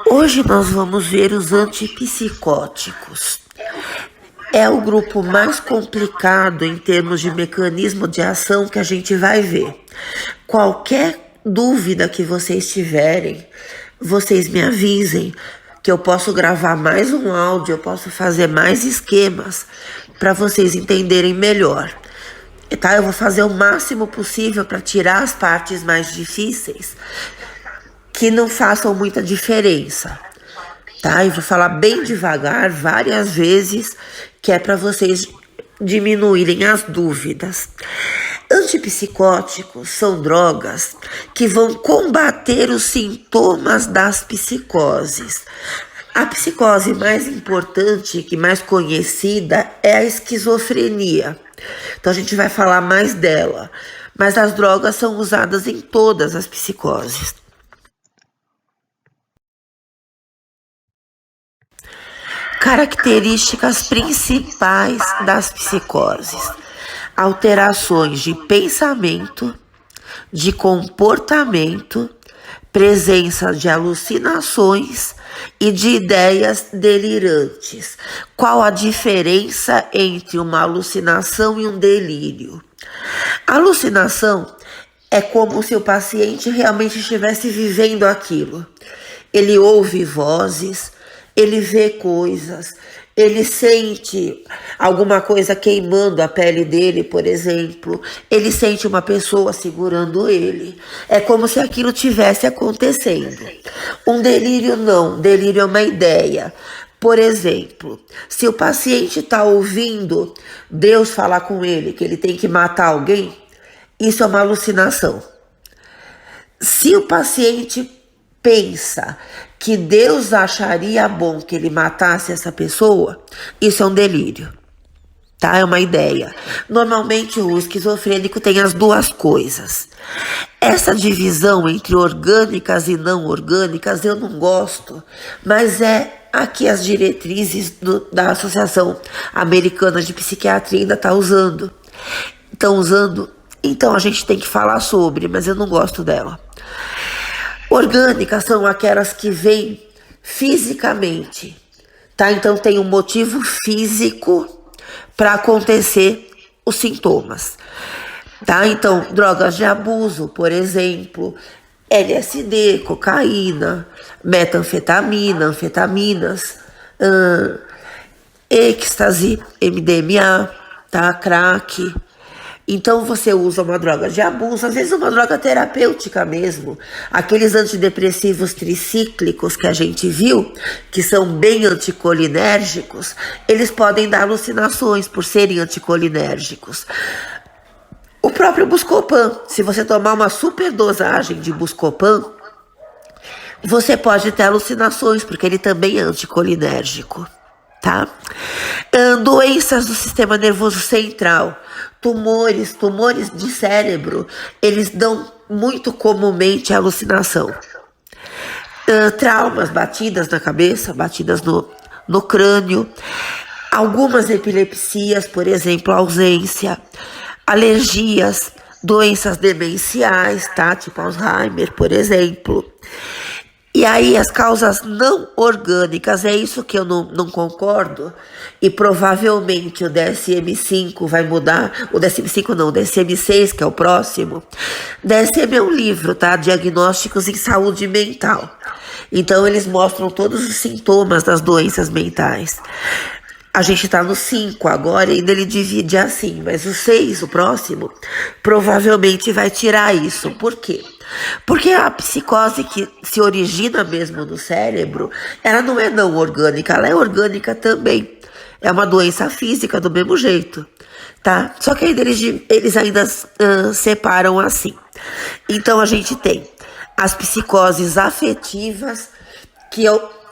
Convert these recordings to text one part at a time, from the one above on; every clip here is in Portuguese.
Hoje nós vamos ver os antipsicóticos. É o grupo mais complicado em termos de mecanismo de ação que a gente vai ver. Qualquer dúvida que vocês tiverem, vocês me avisem que eu posso gravar mais um áudio, eu posso fazer mais esquemas para vocês entenderem melhor. Tá? Eu vou fazer o máximo possível para tirar as partes mais difíceis que não façam muita diferença. Tá? Eu vou falar bem devagar, várias vezes, que é para vocês diminuírem as dúvidas. Antipsicóticos são drogas que vão combater os sintomas das psicoses. A psicose mais importante, que mais conhecida, é a esquizofrenia. Então a gente vai falar mais dela, mas as drogas são usadas em todas as psicoses. Características principais das psicoses: alterações de pensamento, de comportamento, presença de alucinações e de ideias delirantes. Qual a diferença entre uma alucinação e um delírio? A alucinação é como se o paciente realmente estivesse vivendo aquilo. Ele ouve vozes, ele vê coisas, ele sente alguma coisa queimando a pele dele, por exemplo. Ele sente uma pessoa segurando ele. É como se aquilo tivesse acontecendo. Um delírio não. Delírio é uma ideia. Por exemplo, se o paciente está ouvindo Deus falar com ele que ele tem que matar alguém, isso é uma alucinação. Se o paciente pensa que Deus acharia bom que ele matasse essa pessoa, isso é um delírio, tá? É uma ideia. Normalmente o esquizofrênico tem as duas coisas. Essa divisão entre orgânicas e não orgânicas eu não gosto, mas é aqui as diretrizes da Associação Americana de Psiquiatria ainda tá usando. Estão usando, então a gente tem que falar sobre, mas eu não gosto dela. Orgânicas são aquelas que vêm fisicamente, tá? Então tem um motivo físico para acontecer os sintomas, tá? Então, drogas de abuso, por exemplo, LSD, cocaína, metanfetamina, anfetaminas, êxtase, MDMA, tá? Crack. Então você usa uma droga de abuso, às vezes uma droga terapêutica mesmo. Aqueles antidepressivos tricíclicos que a gente viu, que são bem anticolinérgicos, eles podem dar alucinações por serem anticolinérgicos. O próprio Buscopan, se você tomar uma superdosagem de Buscopan, você pode ter alucinações, porque ele também é anticolinérgico, tá? Doenças do sistema nervoso central, tumores de cérebro, eles dão muito comumente alucinação. Traumas, batidas na cabeça, batidas no crânio, algumas epilepsias, por exemplo, ausência, alergias, doenças demenciais, tá? Tipo Alzheimer, por exemplo. E aí as causas não orgânicas, é isso que eu não concordo, e provavelmente o DSM-5 vai mudar, o DSM-5 não, o DSM-6, que é o próximo. DSM é um livro, tá? Diagnósticos em saúde mental. Então eles mostram todos os sintomas das doenças mentais. A gente tá no 5 agora e ainda ele divide assim, mas o 6, o próximo, provavelmente vai tirar isso. Por quê? Porque a psicose que se origina mesmo no cérebro, ela não é não orgânica, ela é orgânica também. É uma doença física do mesmo jeito, tá? Só que ainda eles ainda separam assim. Então a gente tem as psicoses afetivas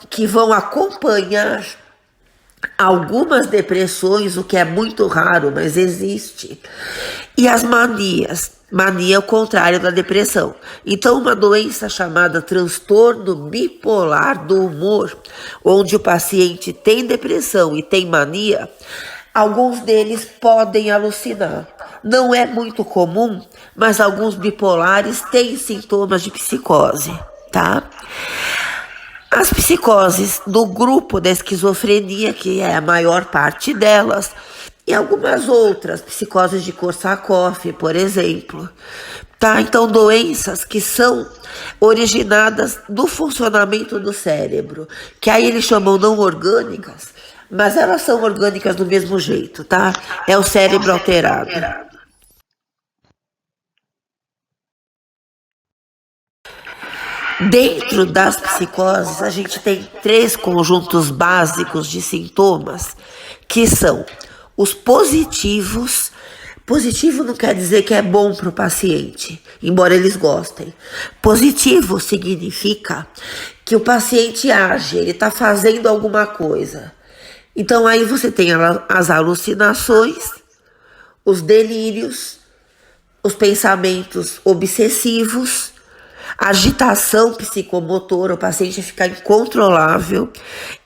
que vão acompanhar algumas depressões, o que é muito raro, mas existe. E as manias. Mania é o contrário da depressão. Então, uma doença chamada transtorno bipolar do humor, onde o paciente tem depressão e tem mania, alguns deles podem alucinar. Não é muito comum, mas alguns bipolares têm sintomas de psicose, tá? As psicoses do grupo da esquizofrenia, que é a maior parte delas, e algumas outras, psicoses de Korsakoff, por exemplo. Tá? Então, doenças que são originadas do funcionamento do cérebro, que aí eles chamam não orgânicas, mas elas são orgânicas do mesmo jeito, tá? É o cérebro alterado. Dentro das psicoses, a gente tem 3 conjuntos básicos de sintomas, que são os positivos. Positivo não quer dizer que é bom para o paciente, embora eles gostem. Positivo significa que o paciente age, ele está fazendo alguma coisa. Então aí você tem as alucinações, os delírios, os pensamentos obsessivos, agitação psicomotora, o paciente fica incontrolável.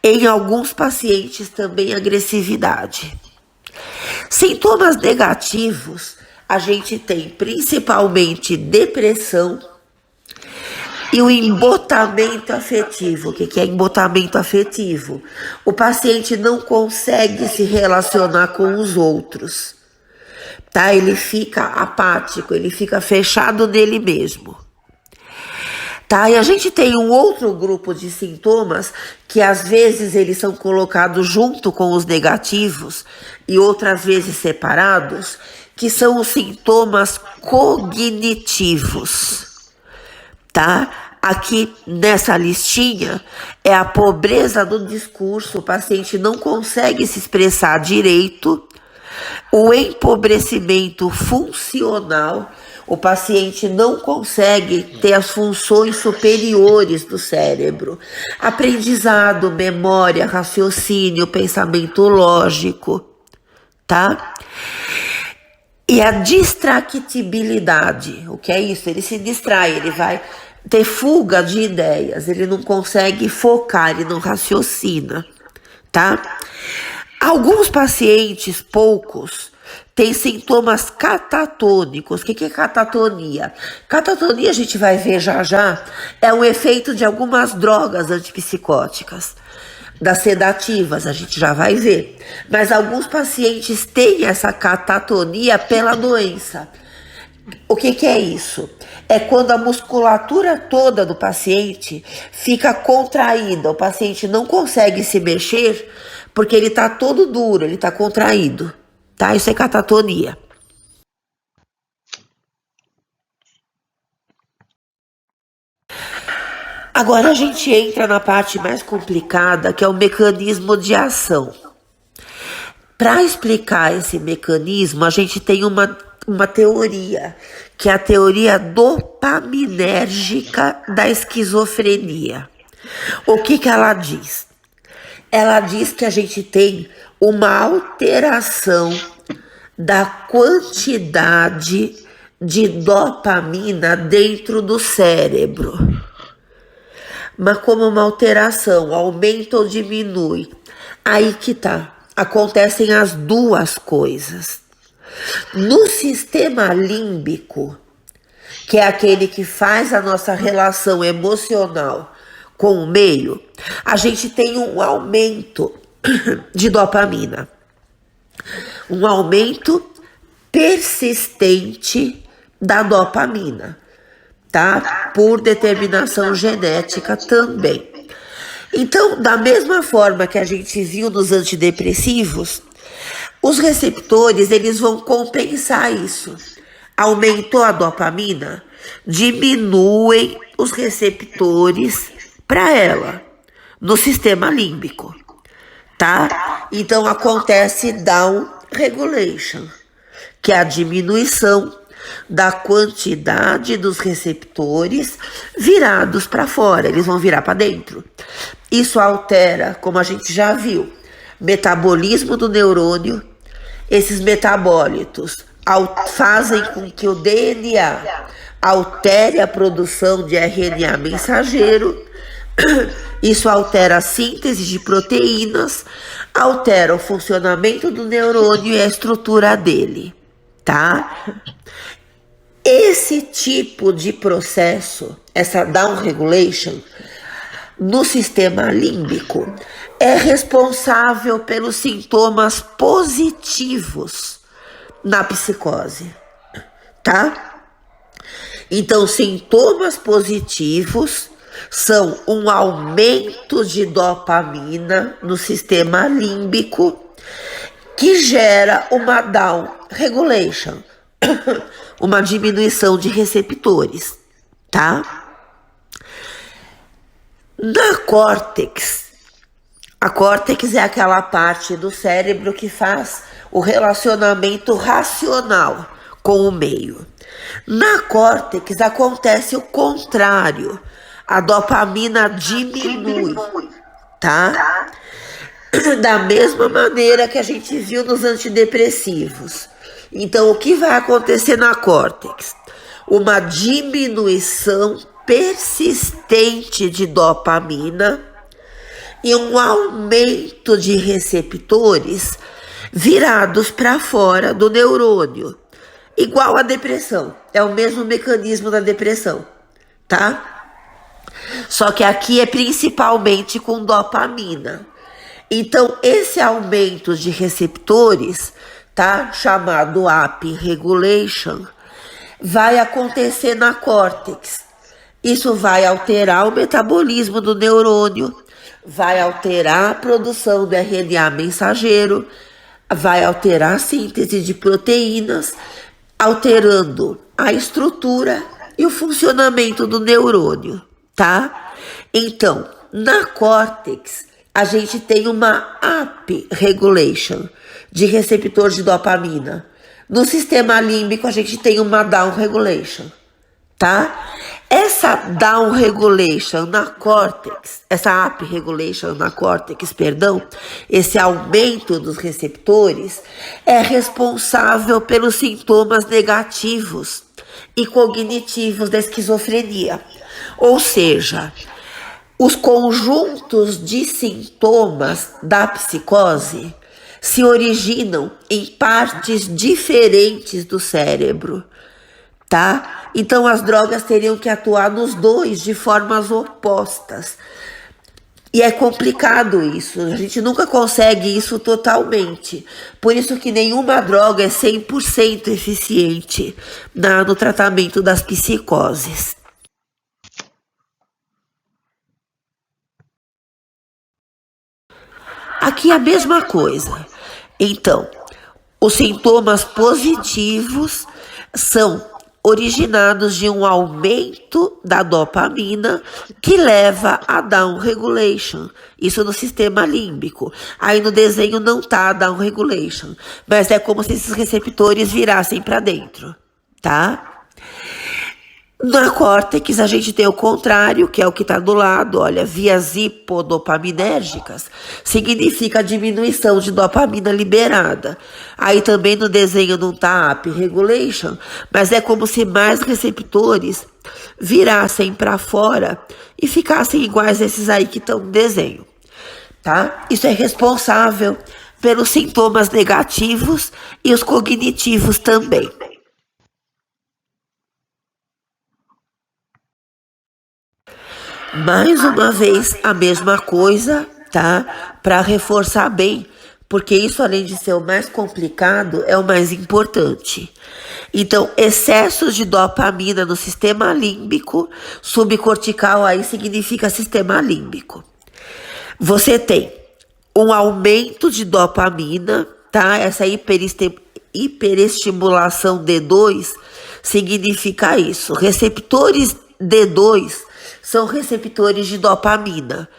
Em alguns pacientes também agressividade. Sintomas negativos, a gente tem principalmente depressão e o embotamento afetivo. O que é embotamento afetivo? O paciente não consegue se relacionar com os outros, tá? Ele fica apático, ele fica fechado nele mesmo. Tá? E a gente tem um outro grupo de sintomas que às vezes eles são colocados junto com os negativos e outras vezes separados, que são os sintomas cognitivos, tá? Aqui nessa listinha é a pobreza do discurso, o paciente não consegue se expressar direito, o empobrecimento funcional, o paciente não consegue ter as funções superiores do cérebro. Aprendizado, memória, raciocínio, pensamento lógico, tá? E a distractibilidade, o que é isso? Ele se distrai, ele vai ter fuga de ideias, ele não consegue focar, ele não raciocina, tá? Alguns pacientes, poucos, têm sintomas catatônicos. O que é catatonia? Catatonia, a gente vai ver já já, é um efeito de algumas drogas antipsicóticas, das sedativas, a gente já vai ver. Mas alguns pacientes têm essa catatonia pela doença. O que é isso? É quando a musculatura toda do paciente fica contraída, o paciente não consegue se mexer porque ele está todo duro, ele está contraído. Tá? Isso é catatonia. Agora a gente entra na parte mais complicada, que é o mecanismo de ação. Para explicar esse mecanismo, a gente tem uma teoria, que é a teoria dopaminérgica da esquizofrenia. O que ela diz? Ela diz que a gente tem uma alteração da quantidade de dopamina dentro do cérebro. Mas como uma alteração, aumenta ou diminui. Aí que tá. Acontecem as duas coisas. No sistema límbico, que é aquele que faz a nossa relação emocional com o meio, a gente tem um aumento de dopamina. Um aumento persistente da dopamina, tá? Por determinação genética também. Então, da mesma forma que a gente viu nos antidepressivos, os receptores, eles vão compensar isso. Aumentou a dopamina, diminuem os receptores para ela, no sistema límbico, tá? Então, acontece down regulation, que é a diminuição da quantidade dos receptores virados para fora, eles vão virar para dentro. Isso altera, como a gente já viu, metabolismo do neurônio. Esses metabólitos fazem com que o DNA altere a produção de RNA mensageiro. Isso altera a síntese de proteínas, altera o funcionamento do neurônio e a estrutura dele, tá? Esse tipo de processo, essa down regulation, no sistema límbico é responsável pelos sintomas positivos na psicose, tá? Então, sintomas positivos são um aumento de dopamina no sistema límbico que gera uma down regulation, uma diminuição de receptores, tá? Na córtex, a córtex é aquela parte do cérebro que faz o relacionamento racional com o meio. Na córtex acontece o contrário, a dopamina diminui, tá? Da mesma maneira que a gente viu nos antidepressivos. Então, o que vai acontecer na córtex? Uma diminuição persistente de dopamina e um aumento de receptores virados para fora do neurônio. Igual a depressão. É o mesmo mecanismo da depressão, tá? Só que aqui é principalmente com dopamina. Então, esse aumento de receptores, tá? Chamado upregulation, vai acontecer na córtex. Isso vai alterar o metabolismo do neurônio, vai alterar a produção do RNA mensageiro, vai alterar a síntese de proteínas, alterando a estrutura e o funcionamento do neurônio, tá? Então, na córtex, a gente tem uma upregulation de receptor de dopamina. No sistema límbico, a gente tem uma downregulation, tá? Essa downregulation na córtex, essa upregulation na córtex, perdão, esse aumento dos receptores é responsável pelos sintomas negativos e cognitivos da esquizofrenia. Ou seja, os conjuntos de sintomas da psicose se originam em partes diferentes do cérebro, tá? Então as drogas teriam que atuar nos dois de formas opostas. E é complicado isso, a gente nunca consegue isso totalmente. Por isso que nenhuma droga é 100% eficiente no tratamento das psicoses. Aqui é a mesma coisa. Então, os sintomas positivos são originados de um aumento da dopamina que leva a downregulation. Isso no sistema límbico. Aí no desenho não tá a downregulation, mas é como se esses receptores virassem para dentro, tá? Na córtex, a gente tem o contrário, que é o que está do lado, olha, vias hipodopaminérgicas, significa a diminuição de dopamina liberada. Aí também no desenho não está upregulation, mas é como se mais receptores virassem para fora e ficassem iguais a esses aí que estão no desenho, tá? Isso é responsável pelos sintomas negativos e os cognitivos também. Mais uma vez, a mesma coisa, tá? Para reforçar bem, porque isso, além de ser o mais complicado, é o mais importante. Então, excessos de dopamina no sistema límbico, subcortical aí significa sistema límbico. Você tem um aumento de dopamina, tá? Essa hiperestimulação D2 significa isso. Receptores D2 são receptores de dopamina,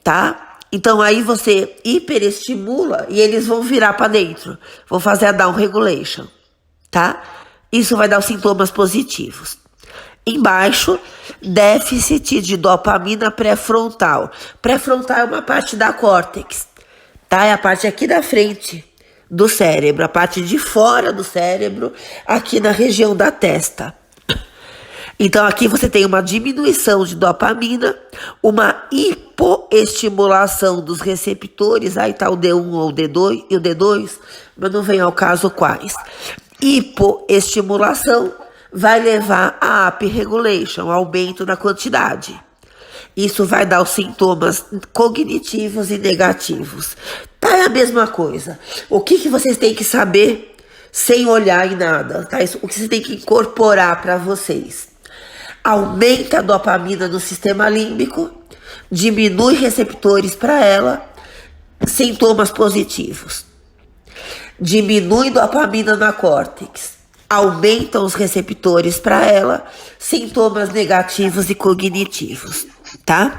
tá? Então aí você hiperestimula e eles vão virar para dentro, vão fazer a downregulation, tá? Isso vai dar os sintomas positivos. Embaixo, déficit de dopamina pré-frontal. Pré-frontal é uma parte da córtex, tá? É a parte aqui da frente do cérebro, a parte de fora do cérebro, aqui na região da testa. Então, aqui você tem uma diminuição de dopamina, uma hipoestimulação dos receptores, aí tá o D1 ou o D2, e o D2, mas não vem ao caso quais. Hipoestimulação vai levar a upregulation, aumento da quantidade. Isso vai dar os sintomas cognitivos e negativos. Tá, é a mesma coisa. O que vocês têm que saber sem olhar em nada, tá? O que vocês têm que incorporar para vocês? Aumenta a dopamina no sistema límbico, diminui receptores para ela, sintomas positivos. Diminui dopamina na córtex, aumenta os receptores para ela, sintomas negativos e cognitivos, tá?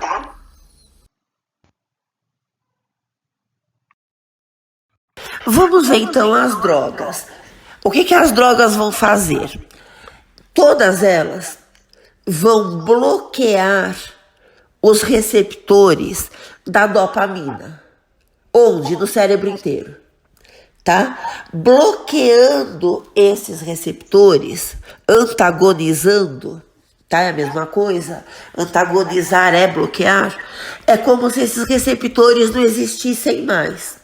Vamos ver então as drogas. O que as drogas vão fazer? Todas elas vão bloquear os receptores da dopamina. Onde? No cérebro inteiro, tá? Bloqueando esses receptores, antagonizando, tá? É a mesma coisa. Antagonizar é bloquear. É como se esses receptores não existissem mais,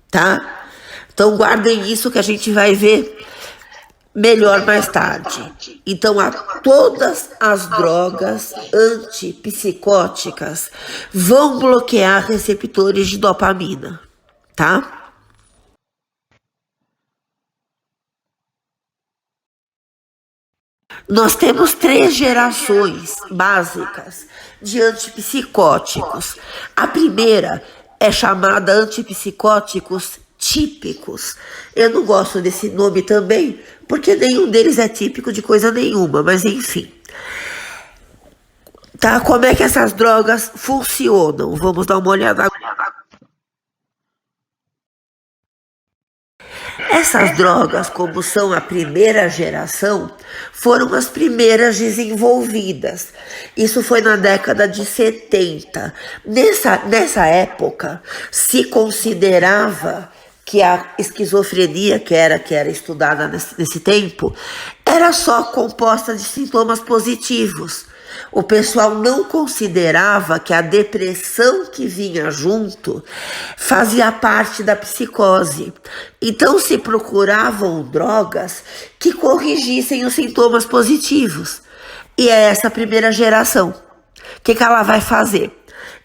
tá? Então guardem isso que a gente vai ver melhor mais tarde. Então, todas as drogas antipsicóticas vão bloquear receptores de dopamina, tá? Nós temos 3 gerações básicas de antipsicóticos. A primeira é chamada antipsicóticos típicos. Eu não gosto desse nome também, porque nenhum deles é típico de coisa nenhuma, mas enfim. Tá? Como é que essas drogas funcionam? Vamos dar uma olhada. Essas drogas, como são a primeira geração, foram as primeiras desenvolvidas. Isso foi na década de 70. Nessa época, se considerava que a esquizofrenia, que era estudada nesse tempo, era só composta de sintomas positivos. O pessoal não considerava que a depressão que vinha junto fazia parte da psicose. Então se procuravam drogas que corrigissem os sintomas positivos. E é essa primeira geração. O que ela vai fazer?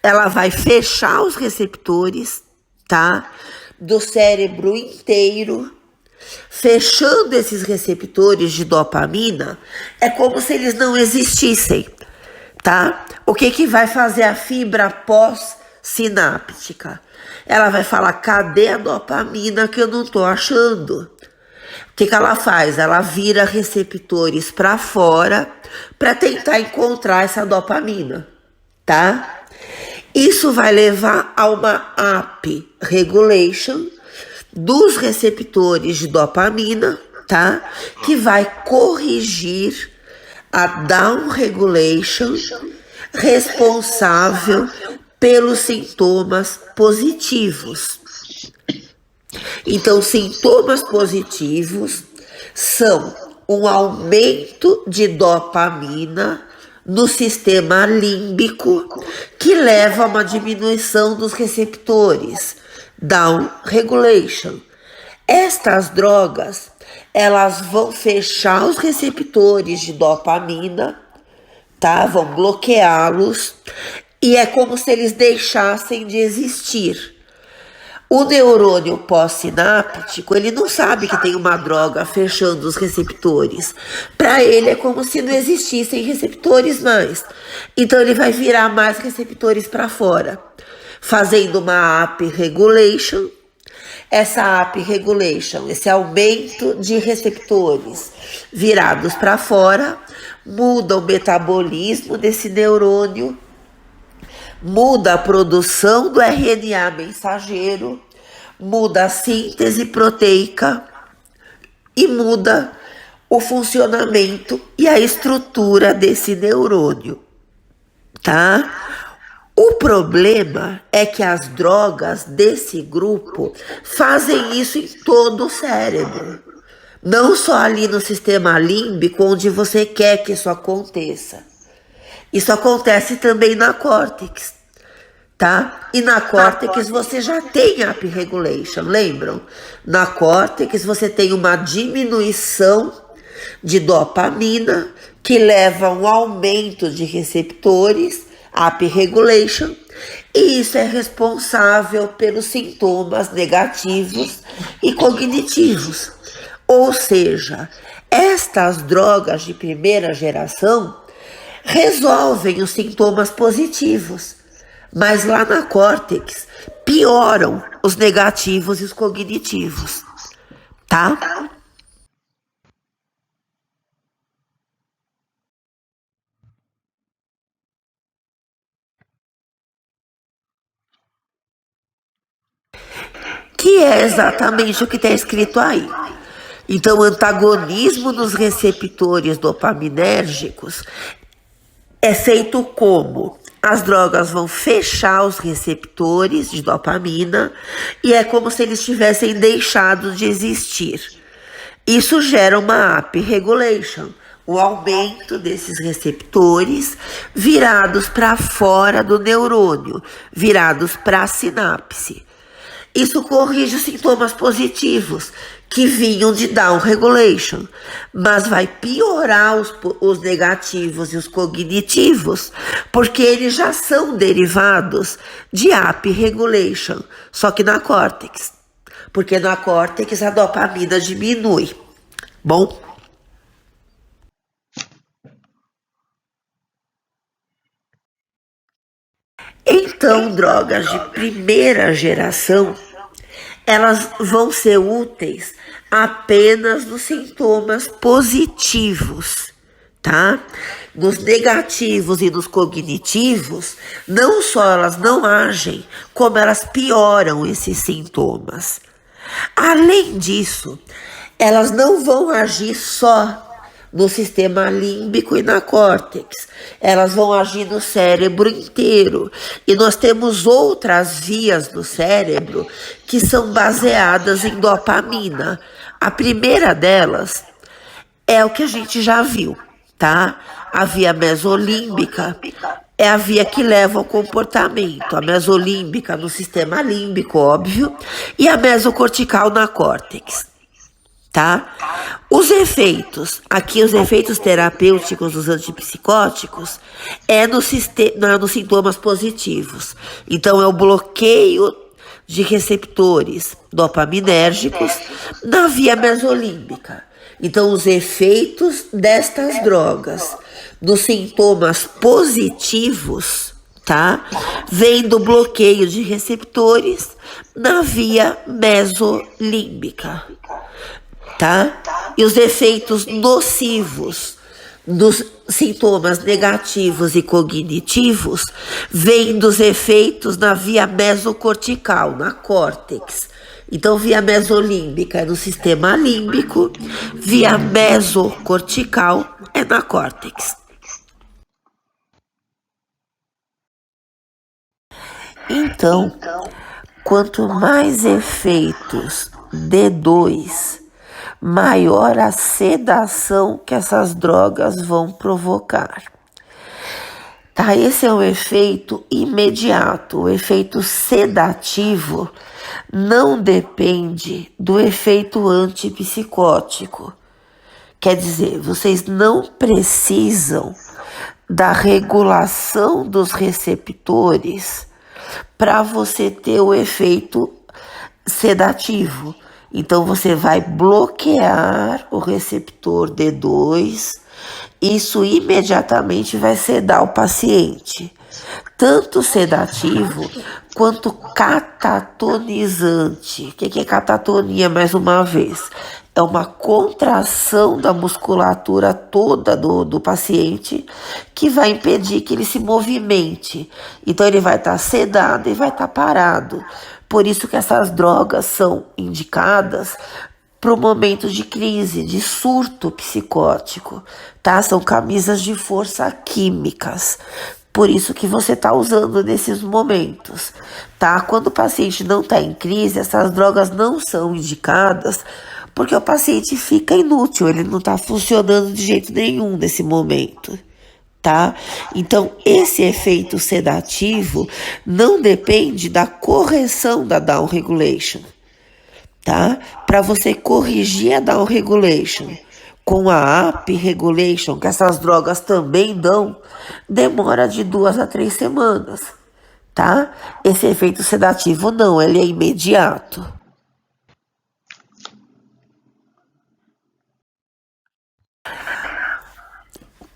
Ela vai fechar os receptores, tá? Do cérebro inteiro. Fechando esses receptores de dopamina, é como se eles não existissem, tá? O que vai fazer a fibra pós-sináptica? Ela vai falar, cadê a dopamina que eu não tô achando? O que ela faz? Ela vira receptores para fora para tentar encontrar essa dopamina, tá? Isso vai levar a uma up-regulation dos receptores de dopamina, tá? Que vai corrigir a down-regulation responsável pelos sintomas positivos. Então, sintomas positivos são um aumento de dopamina no sistema límbico que leva a uma diminuição dos receptores, down regulation. Estas drogas, elas vão fechar os receptores de dopamina, tá? Vão bloqueá-los e é como se eles deixassem de existir. O neurônio pós-sináptico, ele não sabe que tem uma droga fechando os receptores. Para ele é como se não existissem receptores mais. Então ele vai virar mais receptores para fora, fazendo uma up-regulation. Essa up-regulation, esse aumento de receptores virados para fora, muda o metabolismo desse neurônio, muda a produção do RNA mensageiro, muda a síntese proteica e muda o funcionamento e a estrutura desse neurônio, tá? O problema é que as drogas desse grupo fazem isso em todo o cérebro, não só ali no sistema límbico, onde você quer que isso aconteça. Isso acontece também na córtex, tá? E na córtex você já tem up-regulation, lembram? Na córtex você tem uma diminuição de dopamina que leva a um aumento de receptores, up regulation, e isso é responsável pelos sintomas negativos e cognitivos. Ou seja, estas drogas de primeira geração resolvem os sintomas positivos, mas lá na córtex pioram os negativos e os cognitivos, tá? Que é exatamente o que está escrito aí. Então, o antagonismo nos receptores dopaminérgicos é feito como? As drogas vão fechar os receptores de dopamina e é como se eles tivessem deixado de existir. Isso gera uma upregulation, o aumento desses receptores virados para fora do neurônio, virados para a sinapse. Isso corrige os sintomas positivos que vinham de down regulation, mas vai piorar os negativos e os cognitivos, porque eles já são derivados de up regulation, só que na córtex, porque na córtex a dopamina diminui. Bom? Então, drogas de primeira geração, elas vão ser úteis apenas nos sintomas positivos, tá? Nos negativos e nos cognitivos, não só elas não agem, como elas pioram esses sintomas. Além disso, elas não vão agir só no sistema límbico e na córtex. Elas vão agir no cérebro inteiro. E nós temos outras vias do cérebro que são baseadas em dopamina. A primeira delas é o que a gente já viu, tá? A via mesolímbica é a via que leva ao comportamento. A mesolímbica no sistema límbico, óbvio, e a mesocortical na córtex. Tá? Os efeitos, aqui os efeitos terapêuticos dos antipsicóticos é nos sintomas positivos. Então é o bloqueio de receptores dopaminérgicos na via mesolímbica. Então os efeitos destas drogas nos sintomas positivos, tá? Vem do bloqueio de receptores na via mesolímbica. Tá? E os efeitos nocivos dos sintomas negativos e cognitivos vêm dos efeitos na via mesocortical, na córtex. Então, via mesolímbica é no sistema límbico, via mesocortical é na córtex. Então, quanto mais efeitos D2, maior a sedação que essas drogas vão provocar. Tá, esse é um efeito imediato. O efeito sedativo não depende do efeito antipsicótico. Quer dizer, vocês não precisam da regulação dos receptores para você ter o efeito sedativo. Então, você vai bloquear o receptor D2, isso imediatamente vai sedar o paciente. Tanto sedativo quanto catatonizante. O que é catatonia, mais uma vez? É uma contração da musculatura toda do paciente que vai impedir que ele se movimente. Então, ele vai estar sedado e vai estar parado. Por isso que essas drogas são indicadas para o momento de crise, de surto psicótico, tá? São camisas de força químicas. Por isso que você está usando nesses momentos, tá? Quando o paciente não está em crise, essas drogas não são indicadas porque o paciente fica inútil, ele não está funcionando de jeito nenhum nesse momento. Tá? Então, esse efeito sedativo não depende da correção da down regulation, tá? Para você corrigir a down regulation com a AP Regulation, que essas drogas também dão, demora de 2 a 3 semanas, tá? Esse efeito sedativo não, ele é imediato.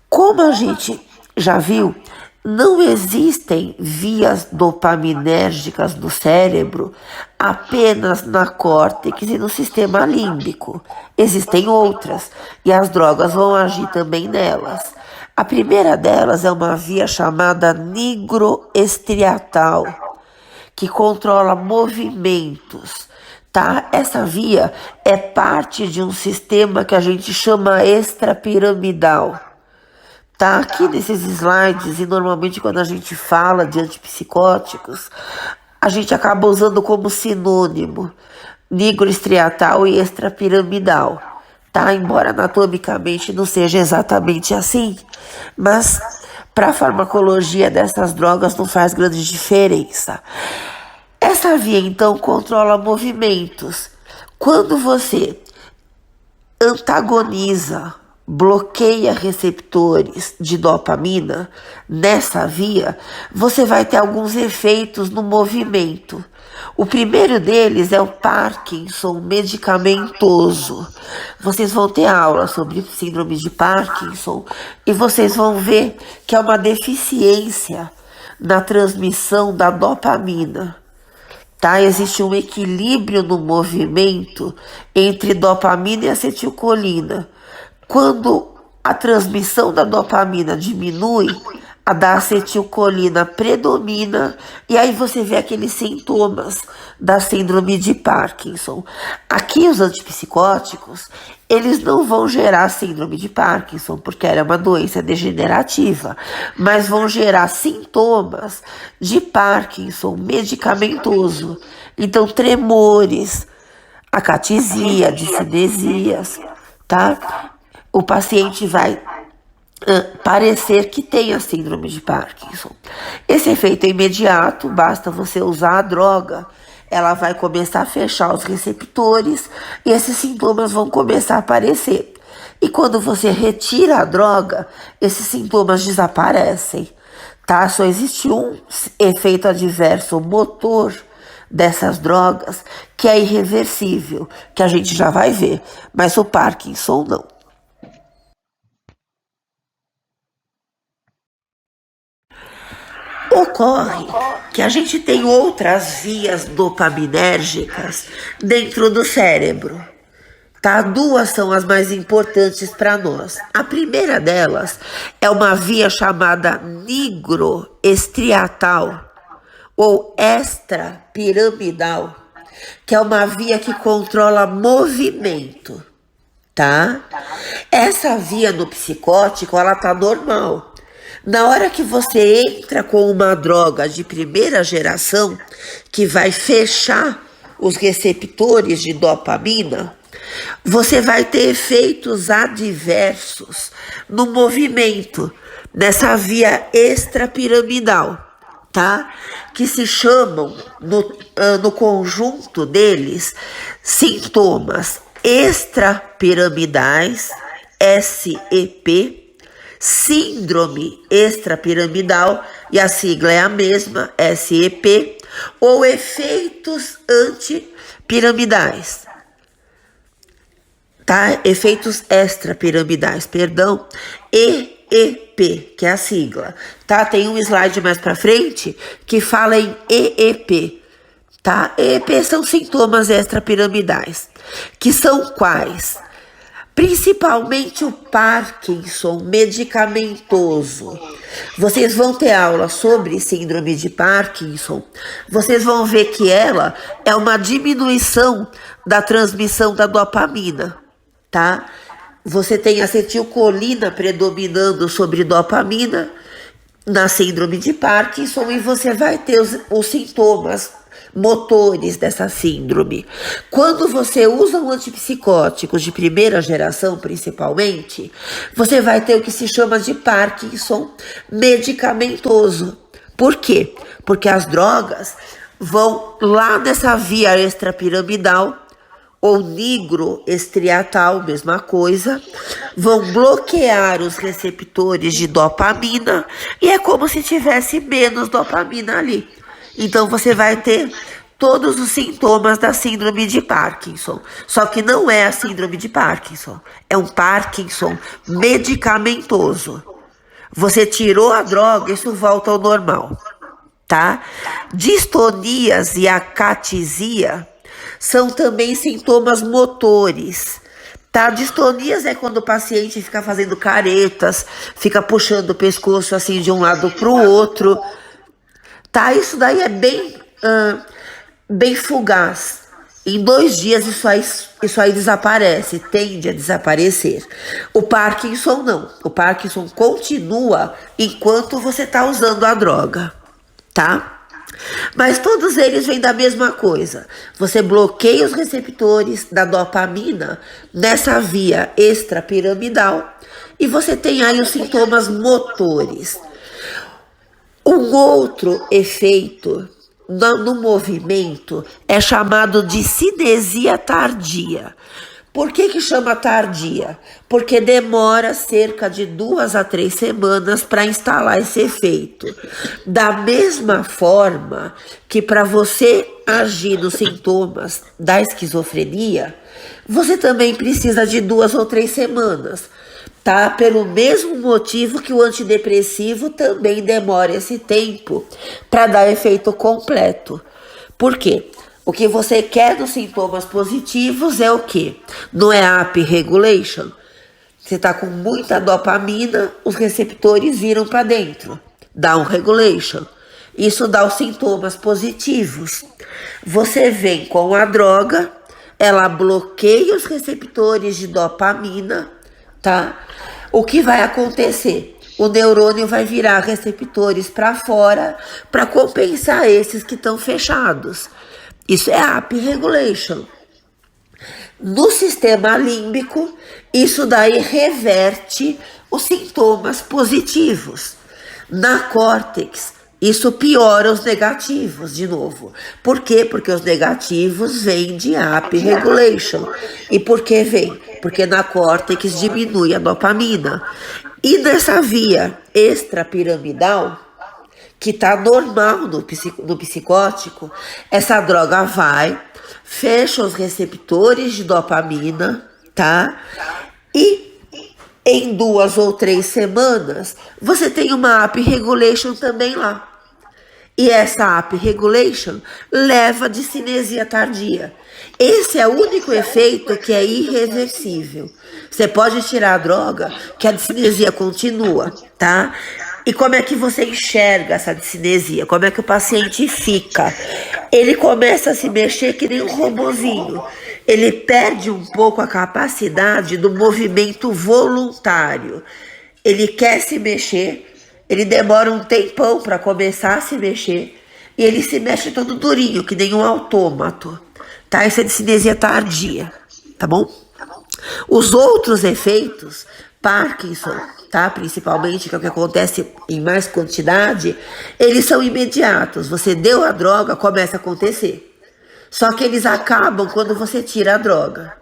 Como a gente já viu, não existem vias dopaminérgicas no cérebro apenas na córtex e no sistema límbico. Existem outras, e as drogas vão agir também nelas. A primeira delas é uma via chamada nigroestriatal, que controla movimentos, tá? Essa via é parte de um sistema que a gente chama extrapiramidal. Tá aqui nesses slides, e normalmente quando a gente fala de antipsicóticos, a gente acaba usando como sinônimo nigroestriatal e extrapiramidal, tá? Embora anatomicamente não seja exatamente assim, mas para a farmacologia dessas drogas não faz grande diferença. Essa via então controla movimentos. Quando você antagoniza, bloqueia receptores de dopamina nessa via, você vai ter alguns efeitos no movimento. O primeiro deles é o Parkinson medicamentoso. Vocês vão ter aula sobre síndrome de Parkinson e vocês vão ver que é uma deficiência na transmissão da dopamina. Tá? Existe um equilíbrio no movimento entre dopamina e acetilcolina. Quando a transmissão da dopamina diminui, a da acetilcolina predomina e aí você vê aqueles sintomas da síndrome de Parkinson. Aqui os antipsicóticos, eles não vão gerar síndrome de Parkinson, porque ela é uma doença degenerativa, mas vão gerar sintomas de Parkinson medicamentoso. Então, tremores, acatisia, discinesias, tá? O paciente vai parecer que tem a síndrome de Parkinson. Esse efeito é imediato, basta você usar a droga, ela vai começar a fechar os receptores e esses sintomas vão começar a aparecer. E quando você retira a droga, esses sintomas desaparecem, tá? Só existe um efeito adverso motor dessas drogas que é irreversível, que a gente já vai ver, mas o Parkinson não. Ocorre que a gente tem outras vias dopaminérgicas dentro do cérebro, tá? Duas são as mais importantes para nós. A primeira delas é uma via chamada nigroestriatal ou extrapiramidal, que é uma via que controla movimento, tá? Essa via no psicótico, ela tá normal. Na hora que você entra com uma droga de primeira geração, que vai fechar os receptores de dopamina, você vai ter efeitos adversos no movimento, nessa via extrapiramidal, tá? Que se chamam, no conjunto deles, sintomas extrapiramidais, SEP, síndrome extrapiramidal, e a sigla é a mesma, SEP, ou efeitos antipiramidais, tá? Efeitos extrapiramidais, perdão, EEP, que é a sigla, tá? Tem um slide mais pra frente que fala em EEP, tá? EEP são sintomas extrapiramidais, que são quais? Principalmente o Parkinson medicamentoso. Vocês vão ter aula sobre síndrome de Parkinson. Vocês vão ver que ela é uma diminuição da transmissão da dopamina, tá? Você tem acetilcolina predominando sobre dopamina na síndrome de Parkinson e você vai ter os sintomas motores dessa síndrome. Quando você usa um antipsicótico de primeira geração, principalmente, você vai ter o que se chama de Parkinson medicamentoso. Por quê? Porque as drogas vão lá nessa via extrapiramidal, ou nigroestriatal, mesma coisa, vão bloquear os receptores de dopamina e é como se tivesse menos dopamina ali. Então você vai ter todos os sintomas da síndrome de Parkinson. Só que não é a síndrome de Parkinson, é um Parkinson medicamentoso. Você tirou a droga, isso volta ao normal, tá? Distonias e acatisia são também sintomas motores, tá? Distonias é quando o paciente fica fazendo caretas, fica puxando o pescoço assim de um lado para o outro, tá? Isso daí é bem fugaz. Em 2 dias isso aí desaparece, tende a desaparecer. O Parkinson não. O Parkinson continua enquanto você está usando a droga, tá? Mas todos eles vêm da mesma coisa. Você bloqueia os receptores da dopamina nessa via extrapiramidal e você tem aí os sintomas motores. Um outro efeito no movimento é chamado de cinesia tardia. Por que chama tardia? Porque demora cerca de 2 a 3 semanas para instalar esse efeito. Da mesma forma que para você agir nos sintomas da esquizofrenia, você também precisa de 2 ou 3 semanas, tá? Pelo mesmo motivo que o antidepressivo também demora esse tempo para dar efeito completo. Por quê? O que você quer dos sintomas positivos é o quê? Não é up regulation? Você está com muita dopamina, os receptores viram para dentro. Down regulation. Isso dá os sintomas positivos. Você vem com a droga, ela bloqueia os receptores de dopamina, tá? O que vai acontecer? O neurônio vai virar receptores para fora para compensar esses que estão fechados. Isso é up regulation. No sistema límbico, isso daí reverte os sintomas positivos. Na córtex, isso piora os negativos de novo. Por quê? Porque os negativos vêm de up regulation. E por que vem? Porque na córtex diminui a dopamina. E nessa via extrapiramidal, que está normal no psicótico, essa droga vai, fecha os receptores de dopamina, tá? E em 2 ou 3 semanas, você tem uma up regulation também lá. E essa up regulation leva de cinesia tardia. Esse é o único efeito que é irreversível. Você pode tirar a droga, que a discinesia continua, tá? E como é que você enxerga essa discinesia? Como é que o paciente fica? Ele começa a se mexer que nem um robozinho. Ele perde um pouco a capacidade do movimento voluntário. Ele quer se mexer, ele demora um tempão para começar a se mexer e ele se mexe todo durinho, que nem um autômato. Tá? Essa é discinesia tardia, tá bom? Os outros efeitos, Parkinson, tá? Principalmente, que é o que acontece em mais quantidade, eles são imediatos. Você deu a droga, começa a acontecer. Só que eles acabam quando você tira a droga.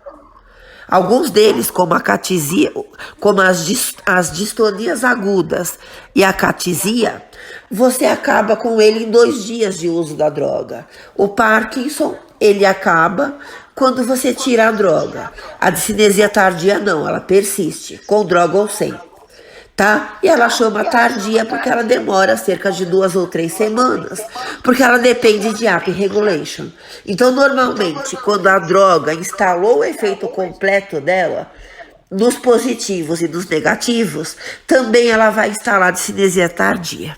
Alguns deles, como a catisia, como as distonias agudas e a catisia, você acaba com ele em 2 dias de uso da droga. O Parkinson, ele acaba quando você tira a droga. A discinesia tardia não, ela persiste, com droga ou sem. Tá? E ela chama tardia porque ela demora cerca de 2 ou 3 semanas, porque ela depende de up regulation. Então, normalmente, quando a droga instalou o efeito completo dela, nos positivos e nos negativos, também ela vai instalar discinesia tardia.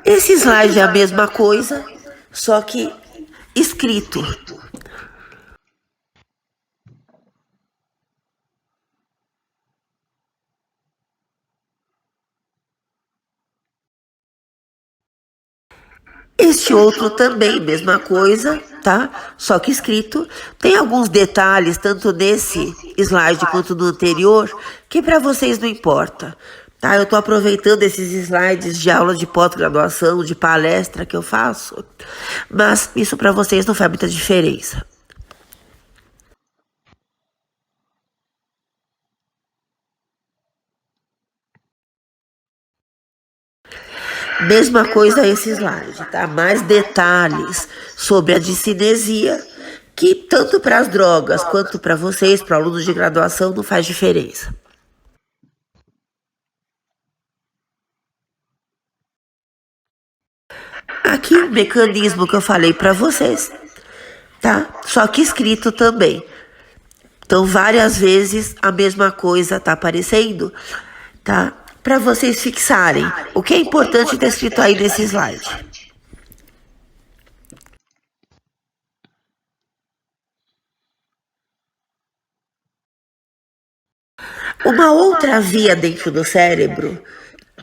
Esse slide é a mesma coisa, só que escrito. Este outro também, mesma coisa, tá? Só que escrito. Tem alguns detalhes, tanto nesse slide quanto no anterior, que para vocês não importa. tá? Eu tô aproveitando esses slides de aula de pós-graduação, de palestra que eu faço, mas isso para vocês não faz muita diferença. Mesma coisa esse slide, tá? Mais detalhes sobre a discinesia, que tanto para as drogas quanto para vocês, para alunos de graduação, não faz diferença. Aqui o mecanismo que eu falei para vocês, tá? Só que escrito também. Então, várias vezes a mesma coisa tá aparecendo, tá? Para vocês fixarem o que é importante ter escrito aí nesse slide. Uma outra via dentro do cérebro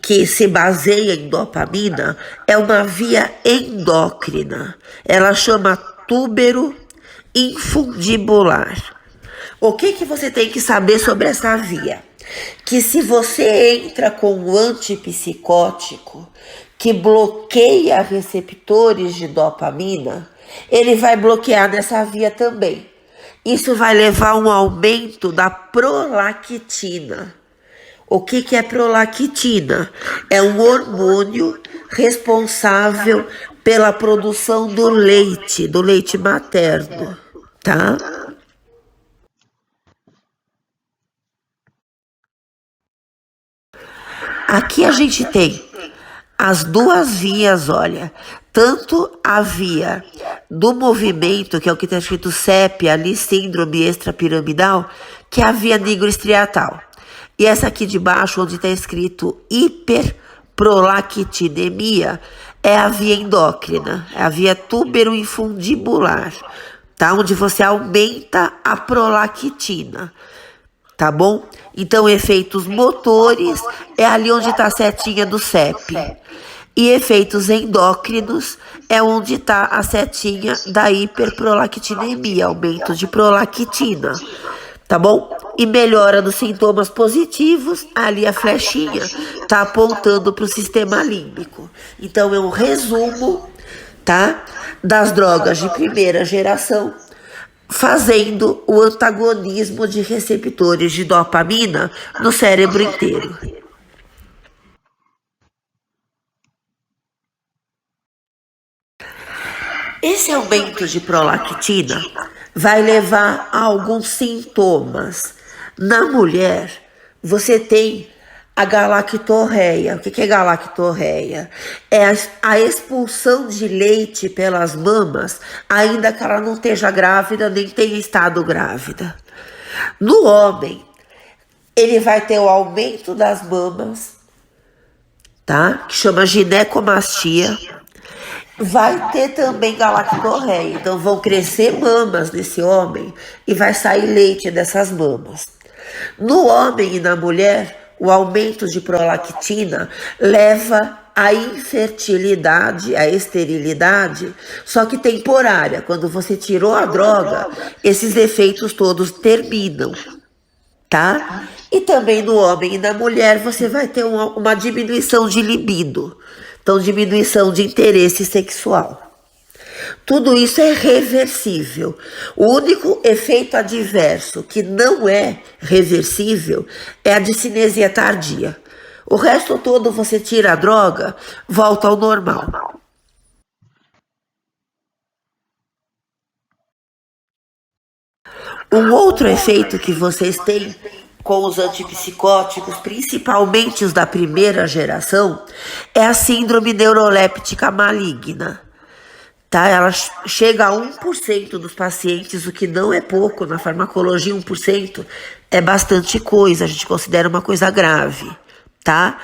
que se baseia em dopamina é uma via endócrina. Ela chama túbero infundibular. O que você tem que saber sobre essa via? Que se você entra com um antipsicótico que bloqueia receptores de dopamina, ele vai bloquear nessa via também. Isso vai levar a um aumento da prolactina. O que é prolactina? É um hormônio responsável pela produção do leite materno, tá? Aqui a gente tem as duas vias, olha, tanto a via do movimento, que é o que está escrito CEP, ali, síndrome extrapiramidal, que é a via nigroestriatal. E essa aqui de baixo, onde está escrito hiperprolactinemia, é a via endócrina, é a via túbero-infundibular, tá? Onde você aumenta a prolactina, tá bom? Então, efeitos motores é ali onde está a setinha do CEP. E efeitos endócrinos é onde está a setinha da hiperprolactinemia, aumento de prolactina, tá bom? E melhora dos sintomas positivos, ali a flechinha está apontando para o sistema límbico. Então, é um resumo, tá? Das drogas de primeira geração, fazendo o antagonismo de receptores de dopamina no cérebro inteiro. Esse aumento de prolactina vai levar a alguns sintomas. Na mulher, você tem a galactorreia. O que é galactorreia? É a expulsão de leite pelas mamas, ainda que ela não esteja grávida, nem tenha estado grávida. No homem, ele vai ter o aumento das mamas, tá? Que chama ginecomastia. Vai ter também galactorreia, então vão crescer mamas nesse homem e vai sair leite dessas mamas. No homem e na mulher, o aumento de prolactina leva à infertilidade, à esterilidade, só que temporária. Quando você tirou a droga, esses efeitos todos terminam, tá? E também no homem e na mulher você vai ter uma diminuição de libido, então diminuição de interesse sexual. Tudo isso é reversível. O único efeito adverso que não é reversível é a discinesia tardia. O resto todo você tira a droga, volta ao normal. Um outro efeito que vocês têm com os antipsicóticos, principalmente os da primeira geração, é a síndrome neuroléptica maligna. Tá? Ela chega a 1% dos pacientes, o que não é pouco. Na farmacologia, 1% é bastante coisa, a gente considera uma coisa grave, tá?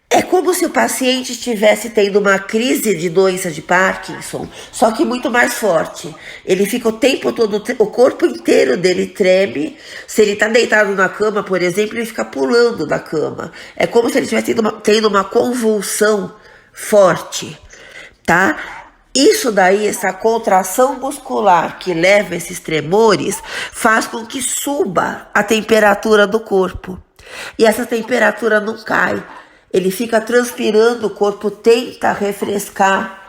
É como se o paciente estivesse tendo uma crise de doença de Parkinson, só que muito mais forte. Ele fica o tempo todo, o corpo inteiro dele treme. Se ele está deitado na cama, por exemplo, ele fica pulando da cama. É como se ele estivesse tendo uma convulsão forte, tá? Isso daí, essa contração muscular que leva esses tremores, faz com que suba a temperatura do corpo. e essa temperatura não cai. Ele fica transpirando, o corpo tenta refrescar,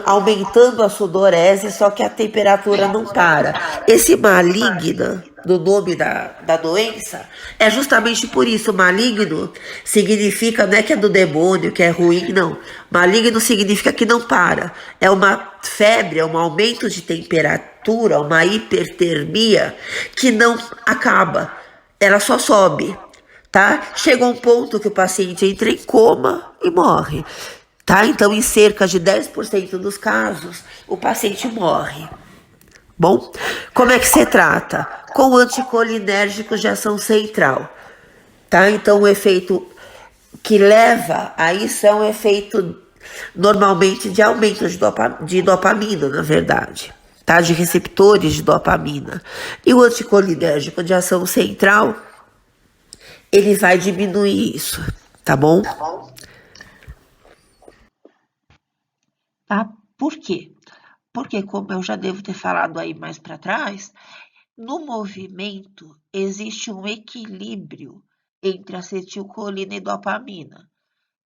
aumentando a sudorese, só que a temperatura não para. Esse maligna, do nome da doença, é justamente por isso. Maligno significa, não é que é do demônio, que é ruim, não. Maligno significa que não para. É uma febre, é um aumento de temperatura, uma hipertermia que não acaba. Ela só sobe, tá? Chega um ponto que o paciente entra em coma e morre. Tá? Então, em cerca de 10% dos casos, o paciente morre. Bom, como é que se trata? Com anticolinérgicos de ação central. Tá? Então, o efeito que leva a isso é um efeito normalmente de aumento de dopamina, na verdade. Tá? De receptores de dopamina. E o anticolinérgico de ação central, ele vai diminuir isso, tá bom? Tá? Por quê? Porque, como eu já devo ter falado aí mais para trás, no movimento existe um equilíbrio entre acetilcolina e dopamina.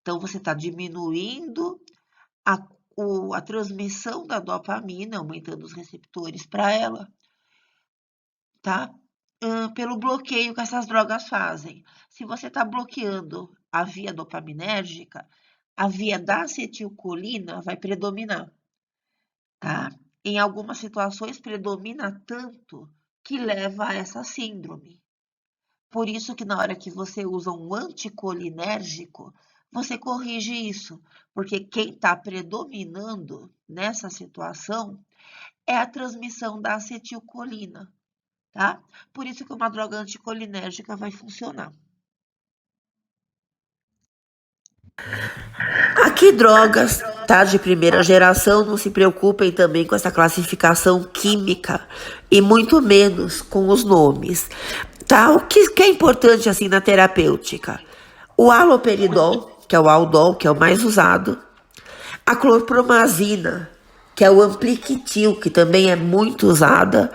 Então, você está diminuindo a transmissão da dopamina, aumentando os receptores para ela, tá? Pelo bloqueio que essas drogas fazem. Se você está bloqueando a via dopaminérgica, a via da acetilcolina vai predominar. Tá? Em algumas situações predomina tanto que leva a essa síndrome. Por isso que na hora que você usa um anticolinérgico, você corrige isso, porque quem está predominando nessa situação é a transmissão da acetilcolina, tá? Por isso que uma droga anticolinérgica vai funcionar. Aqui drogas, tá, de primeira geração, não se preocupem também com essa classificação química e muito menos com os nomes, tá? O que é importante assim na terapêutica? O haloperidol, que é o Aldol, que é o mais usado, a clorpromazina, que é o Ampliquitil, que também é muito usada,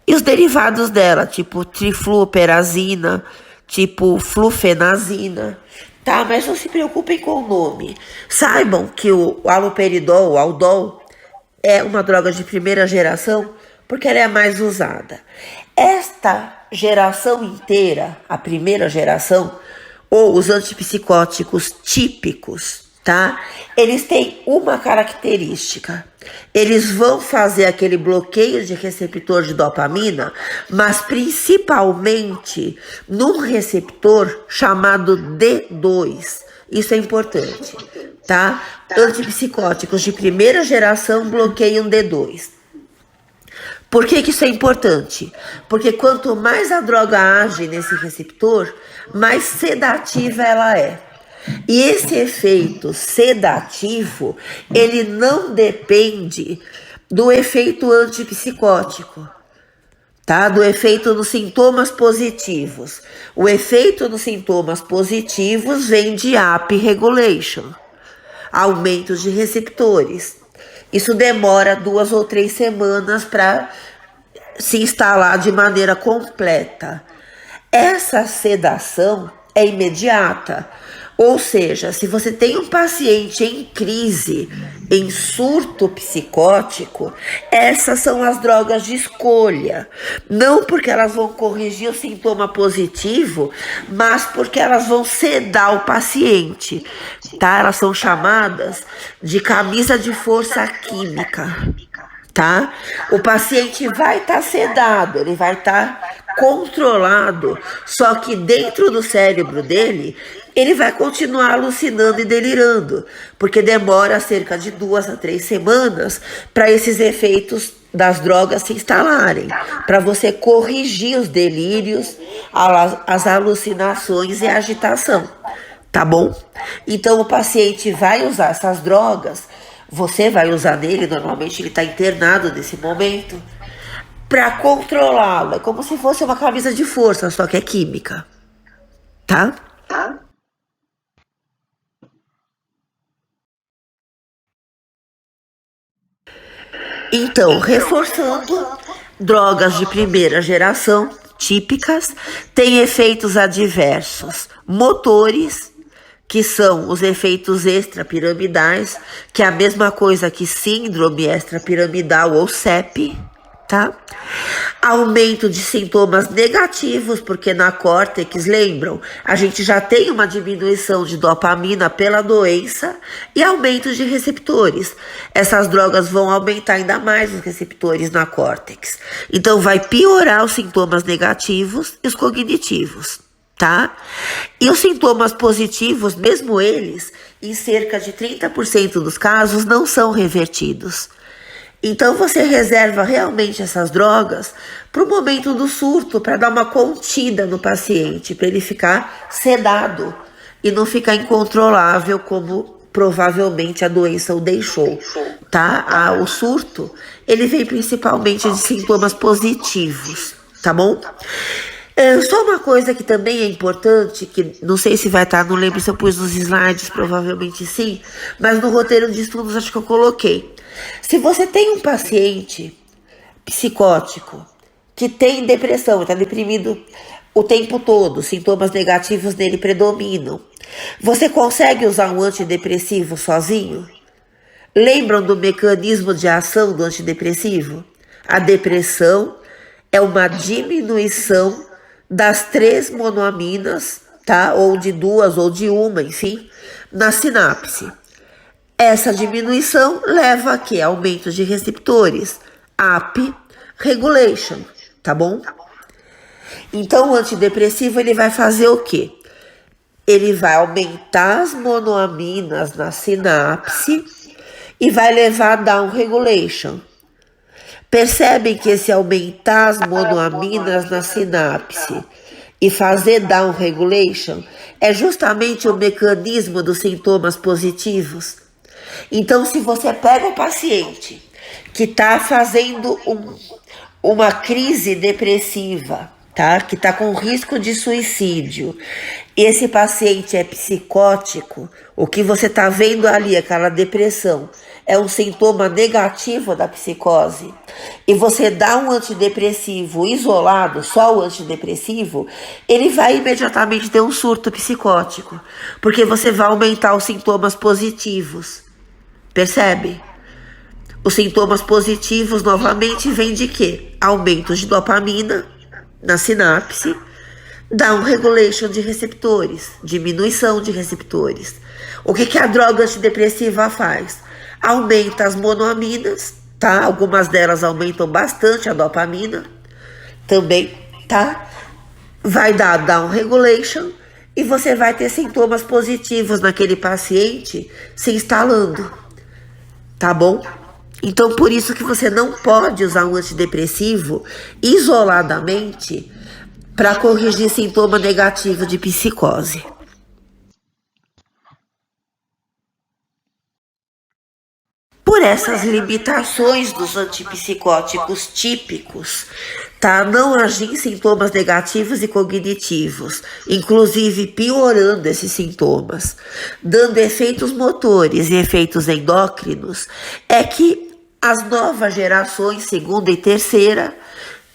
e os derivados dela, tipo trifluoperazina, tipo flufenazina, tá? Mas não se preocupem com o nome. Saibam que o haloperidol, o Aldol, é uma droga de primeira geração porque ela é a mais usada. Esta geração inteira, a primeira geração, ou os antipsicóticos típicos, tá? Eles têm uma característica. Eles vão fazer aquele bloqueio de receptor de dopamina, mas principalmente num receptor chamado D2. Isso é importante, tá? Antipsicóticos de primeira geração bloqueiam D2. Por que isso é importante? Porque quanto mais a droga age nesse receptor, mais sedativa ela é. E esse efeito sedativo, ele não depende do efeito antipsicótico, tá? Do efeito nos sintomas positivos. O efeito nos sintomas positivos vem de AP regulation, aumento de receptores. Isso demora 2 ou 3 semanas para se instalar de maneira completa. Essa sedação é imediata. Ou seja, se você tem um paciente em crise, em surto psicótico, essas são as drogas de escolha. Não porque elas vão corrigir o sintoma positivo, mas porque elas vão sedar o paciente, tá? Elas são chamadas de camisa de força química, tá? O paciente vai estar sedado, ele vai estar controlado, só que dentro do cérebro dele, ele vai continuar alucinando e delirando, porque demora cerca de 2 a 3 semanas para esses efeitos das drogas se instalarem, para você corrigir os delírios, as alucinações e a agitação, tá bom? Então o paciente vai usar essas drogas, você vai usar nele, normalmente ele está internado nesse momento, para controlá-lo. É como se fosse uma camisa de força, só que é química, tá? Então, reforçando, drogas de primeira geração, típicas, têm efeitos adversos motores, que são os efeitos extrapiramidais, que é a mesma coisa que síndrome extrapiramidal ou CEP, tá? Aumento de sintomas negativos, porque na córtex, lembram, a gente já tem uma diminuição de dopamina pela doença e aumento de receptores. Essas drogas vão aumentar ainda mais os receptores na córtex. Então vai piorar os sintomas negativos e os cognitivos, tá? E os sintomas positivos, mesmo eles, em cerca de 30% dos casos, não são revertidos. Então você reserva realmente essas drogas para o momento do surto, para dar uma contida no paciente, para ele ficar sedado e não ficar incontrolável como provavelmente a doença o deixou, tá? O surto, ele vem principalmente de sintomas positivos, tá bom? Só uma coisa que também é importante, que não sei se vai estar, não lembro se eu pus nos slides, provavelmente sim, mas no roteiro de estudos acho que eu coloquei. Se você tem um paciente psicótico que tem depressão, está deprimido o tempo todo, sintomas negativos nele predominam, você consegue usar um antidepressivo sozinho? Lembram do mecanismo de ação do antidepressivo? A depressão é uma diminuição das 3 monoaminas, tá? Ou de 2 ou de uma, enfim, na sinapse. Essa diminuição leva a quê? Aumento de receptores, AP regulation, tá bom? Então o antidepressivo ele vai fazer o quê? Ele vai aumentar as monoaminas na sinapse e vai levar a down regulation. Percebem que esse aumentar as monoaminas na sinapse e fazer down regulation é justamente o mecanismo dos sintomas positivos? Então, se você pega um paciente que está fazendo uma crise depressiva, tá? Que está com risco de suicídio, esse paciente é psicótico, o que você está vendo ali, aquela depressão, é um sintoma negativo da psicose, e você dá um antidepressivo isolado, só o antidepressivo, ele vai imediatamente ter um surto psicótico, porque você vai aumentar os sintomas positivos. Percebe? Os sintomas positivos, novamente, vêm de quê? Aumento de dopamina na sinapse, down regulation de receptores, diminuição de receptores. O que a droga antidepressiva faz? Aumenta as monoaminas, tá? Algumas delas aumentam bastante a dopamina, também, tá? Vai dar down regulation e você vai ter sintomas positivos naquele paciente se instalando. Tá bom? Então, por isso que você não pode usar um antidepressivo isoladamente para corrigir sintoma negativo de psicose. Por essas limitações dos antipsicóticos típicos, tá? Não agir em sintomas negativos e cognitivos, inclusive piorando esses sintomas, dando efeitos motores e efeitos endócrinos, é que as novas gerações, segunda e terceira,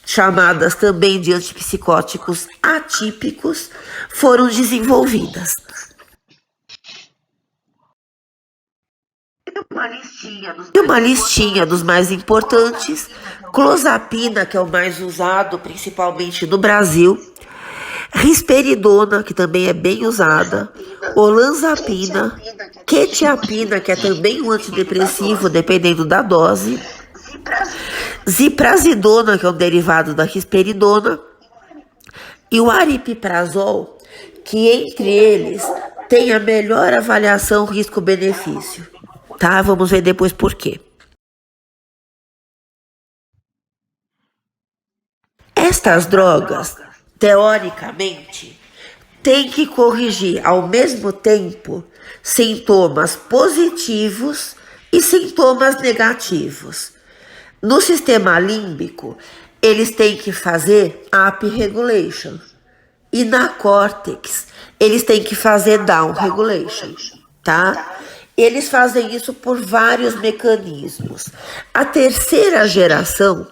chamadas também de antipsicóticos atípicos, foram desenvolvidas. Uma listinha dos mais importantes: clozapina, que é o mais usado principalmente no Brasil, risperidona, que também é bem usada, olanzapina, quetiapina, que é também um antidepressivo, dependendo da dose, ziprasidona, que é um derivado da risperidona, e o aripiprazol, que entre eles tem a melhor avaliação risco-benefício. Tá? Vamos ver depois por quê. Estas drogas, teoricamente, têm que corrigir ao mesmo tempo sintomas positivos e sintomas negativos. No sistema límbico, eles têm que fazer up regulation. E na córtex, eles têm que fazer down regulation, tá? Eles fazem isso por vários mecanismos. A terceira geração,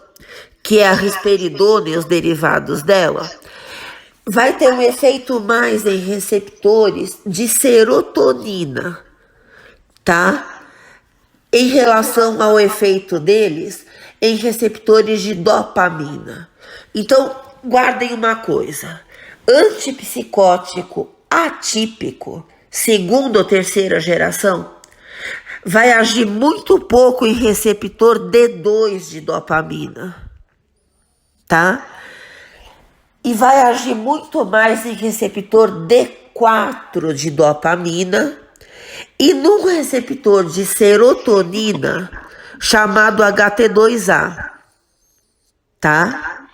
que é a risperidona e os derivados dela, vai ter um efeito mais em receptores de serotonina, tá? Em relação ao efeito deles em receptores de dopamina. Então, guardem uma coisa: antipsicótico atípico, segunda ou terceira geração, vai agir muito pouco em receptor D2 de dopamina, tá? E vai agir muito mais em receptor D4 de dopamina e num receptor de serotonina chamado HT2A, tá?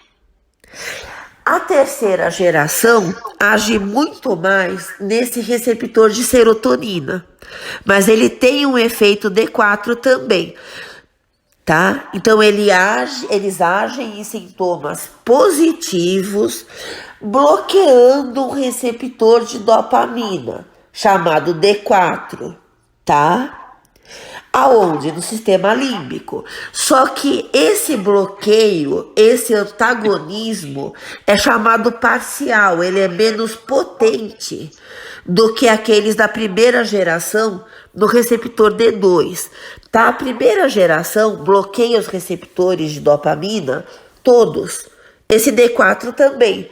A terceira geração age muito mais nesse receptor de serotonina, mas ele tem um efeito D4 também, tá? Então eles agem em sintomas positivos, bloqueando um receptor de dopamina, chamado D4, tá? Aonde? No sistema límbico. Só que esse bloqueio, esse antagonismo é chamado parcial, ele é menos potente do que aqueles da primeira geração no receptor D2. Tá? A primeira geração bloqueia os receptores de dopamina, todos. Esse D4 também,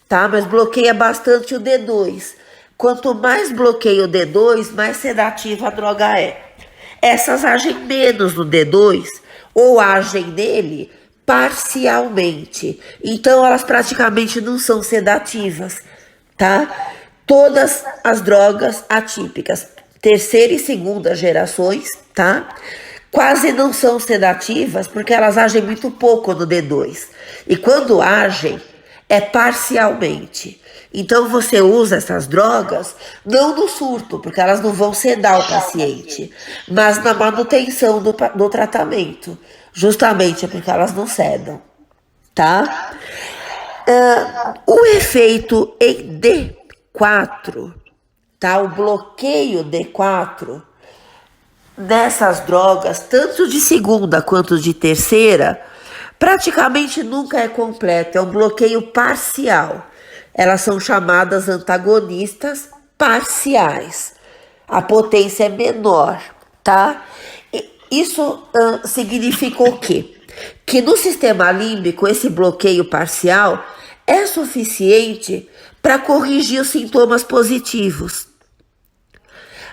tá? Mas bloqueia bastante o D2. Quanto mais bloqueia o D2, mais sedativa a droga é. Essas agem menos no D2 ou agem nele parcialmente. Então, elas praticamente não são sedativas, tá? Todas as drogas atípicas, terceira e segunda gerações, tá? Quase não são sedativas porque elas agem muito pouco no D2. E quando agem, é parcialmente. Então você usa essas drogas não no surto, porque elas não vão sedar o paciente, mas na manutenção do tratamento, justamente porque elas não sedam, tá? O efeito em D4, tá? O bloqueio D4 nessas drogas, tanto de segunda quanto de terceira, praticamente nunca é completo, é um bloqueio parcial. Elas são chamadas antagonistas parciais. A potência é menor, tá? Isso significa o quê? Que no sistema límbico esse bloqueio parcial é suficiente para corrigir os sintomas positivos,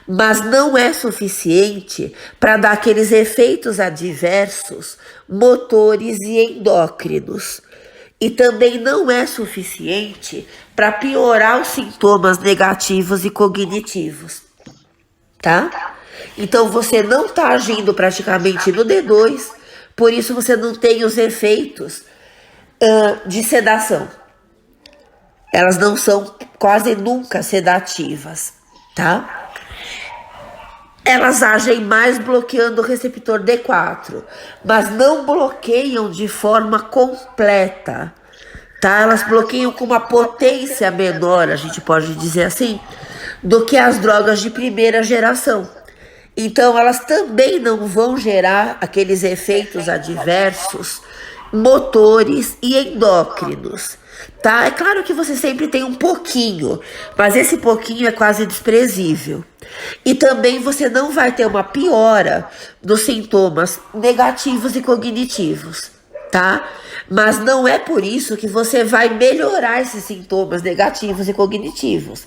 mas não é suficiente para dar aqueles efeitos adversos motores e endócrinos. E também não é suficiente para piorar os sintomas negativos e cognitivos, tá? Então você não está agindo praticamente no D2, por isso você não tem os efeitos de sedação. Elas não são quase nunca sedativas, tá? Elas agem mais bloqueando o receptor D4, mas não bloqueiam de forma completa, tá? Elas bloqueiam com uma potência menor, a gente pode dizer assim, do que as drogas de primeira geração. Então, elas também não vão gerar aqueles efeitos adversos, motores e endócrinos, tá? É claro que você sempre tem um pouquinho, mas esse pouquinho é quase desprezível. E também você não vai ter uma piora dos sintomas negativos e cognitivos, tá? Mas não é por isso que você vai melhorar esses sintomas negativos e cognitivos.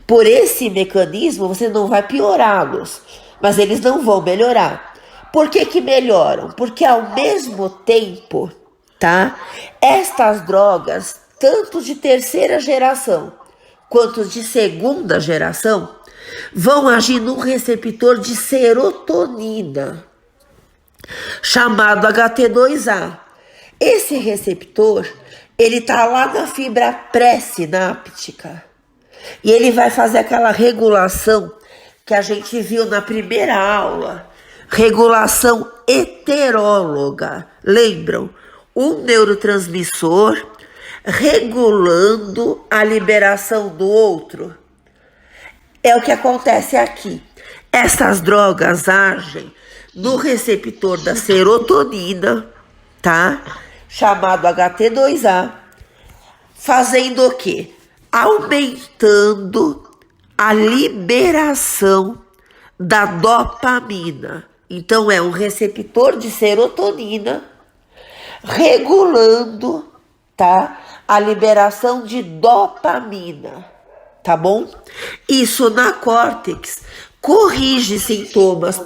Por esse mecanismo, você não vai piorá-los, mas eles não vão melhorar. Por que que melhoram? Porque ao mesmo tempo, tá? Estas drogas, tanto de terceira geração quanto de segunda geração, vão agir num receptor de serotonina, chamado HT2A. Esse receptor, ele tá lá na fibra pré-sináptica e ele vai fazer aquela regulação que a gente viu na primeira aula, regulação heteróloga. Lembram? Um neurotransmissor regulando a liberação do outro. É o que acontece aqui. Essas drogas agem no receptor da serotonina, tá? chamado HT2A, fazendo o quê? Aumentando a liberação da dopamina. Então, é um receptor de serotonina regulando, tá, a liberação de dopamina, tá bom? Isso na córtex corrige sintomas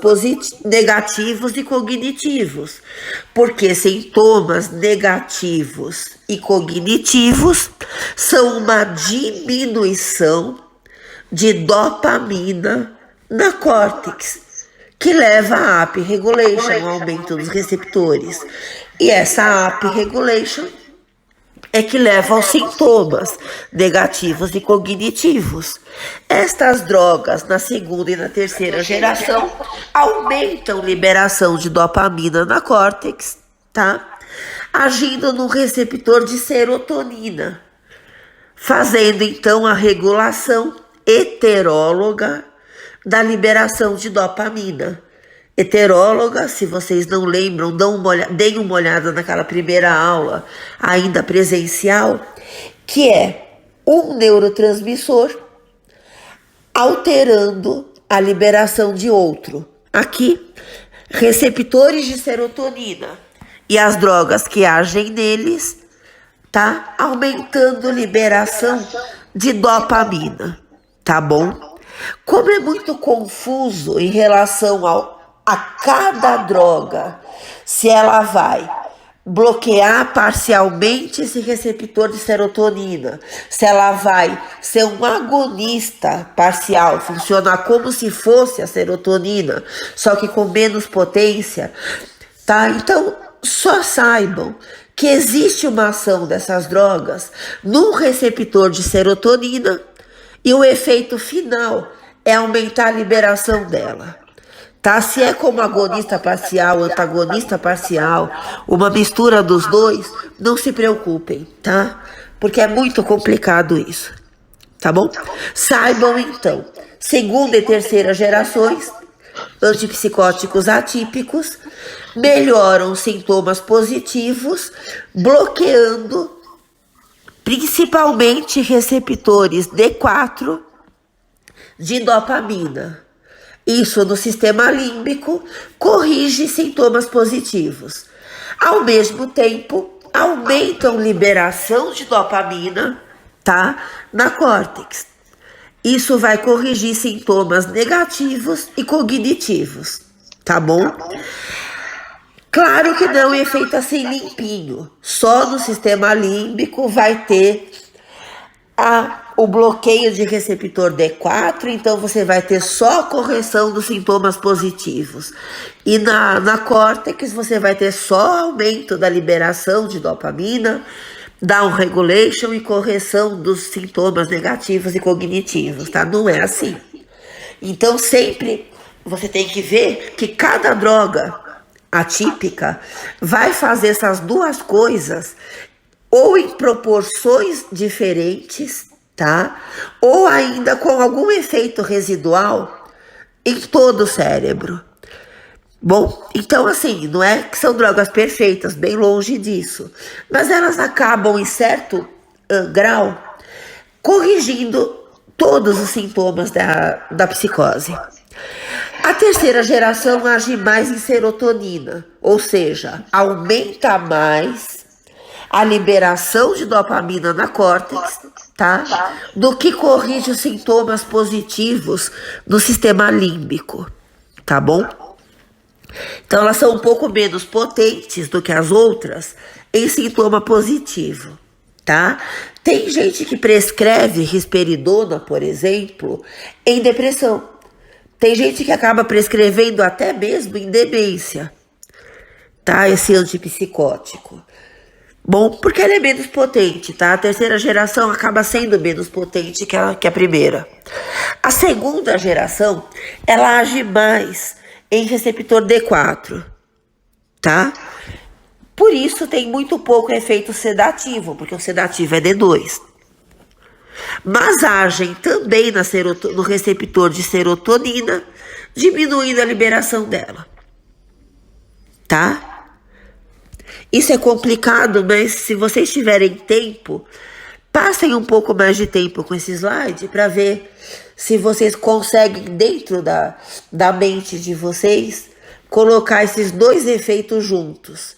negativos e cognitivos, porque sintomas negativos e cognitivos são uma diminuição de dopamina na córtex, que leva a upregulation, ao aumento dos receptores. E essa upregulation é que leva aos sintomas negativos e cognitivos. Estas drogas, na segunda e na terceira geração, aumentam a liberação de dopamina na córtex, tá? Agindo no receptor de serotonina, fazendo então a regulação heteróloga da liberação de dopamina. Heteróloga, se vocês não lembram, deem uma olhada naquela primeira aula, ainda presencial, que é um neurotransmissor alterando a liberação de outro. Aqui, receptores de serotonina e as drogas que agem neles, tá? Aumentando a liberação de dopamina, tá bom? Como é muito confuso em relação a cada droga, se ela vai bloquear parcialmente esse receptor de serotonina, se ela vai ser um agonista parcial, funcionar como se fosse a serotonina, só que com menos potência, tá? Então, só saibam que existe uma ação dessas drogas num receptor de serotonina e o efeito final é aumentar a liberação dela. Tá? Se é como agonista parcial, antagonista parcial, uma mistura dos dois, não se preocupem, tá? Porque é muito complicado isso, tá bom? Saibam então, segunda e terceira gerações, antipsicóticos atípicos, melhoram sintomas positivos, bloqueando principalmente receptores D4 de dopamina. Isso no sistema límbico corrige sintomas positivos. Ao mesmo tempo, aumentam liberação de dopamina, tá? Na córtex. Isso vai corrigir sintomas negativos e cognitivos, tá bom? Claro que não é feito assim limpinho. Só no sistema límbico vai ter o bloqueio de receptor D4, então você vai ter só correção dos sintomas positivos. E na córtex você vai ter só aumento da liberação de dopamina, downregulation e correção dos sintomas negativos e cognitivos, tá? Não é assim. Então sempre você tem que ver que cada droga atípica vai fazer essas duas coisas ou em proporções diferentes, tá? Ou ainda com algum efeito residual em todo o cérebro. Bom, então assim, não é que são drogas perfeitas, bem longe disso, mas elas acabam em certo grau corrigindo todos os sintomas da psicose. A terceira geração age mais em serotonina, ou seja, aumenta mais a liberação de dopamina na córtex, tá? Do que corrige os sintomas positivos no sistema límbico, tá bom? Então elas são um pouco menos potentes do que as outras em sintoma positivo, tá? Tem gente que prescreve risperidona, por exemplo, em depressão. Tem gente que acaba prescrevendo até mesmo em demência, tá? Esse antipsicótico. Bom, porque ela é menos potente, tá? A terceira geração acaba sendo menos potente que a primeira. A segunda geração, ela age mais em receptor D4, tá? Por isso tem muito pouco efeito sedativo, porque o sedativo é D2. Mas agem também no receptor de serotonina, diminuindo a liberação dela, tá? Isso é complicado, mas se vocês tiverem tempo, passem um pouco mais de tempo com esse slide para ver se vocês conseguem, dentro da mente de vocês, colocar esses dois efeitos juntos.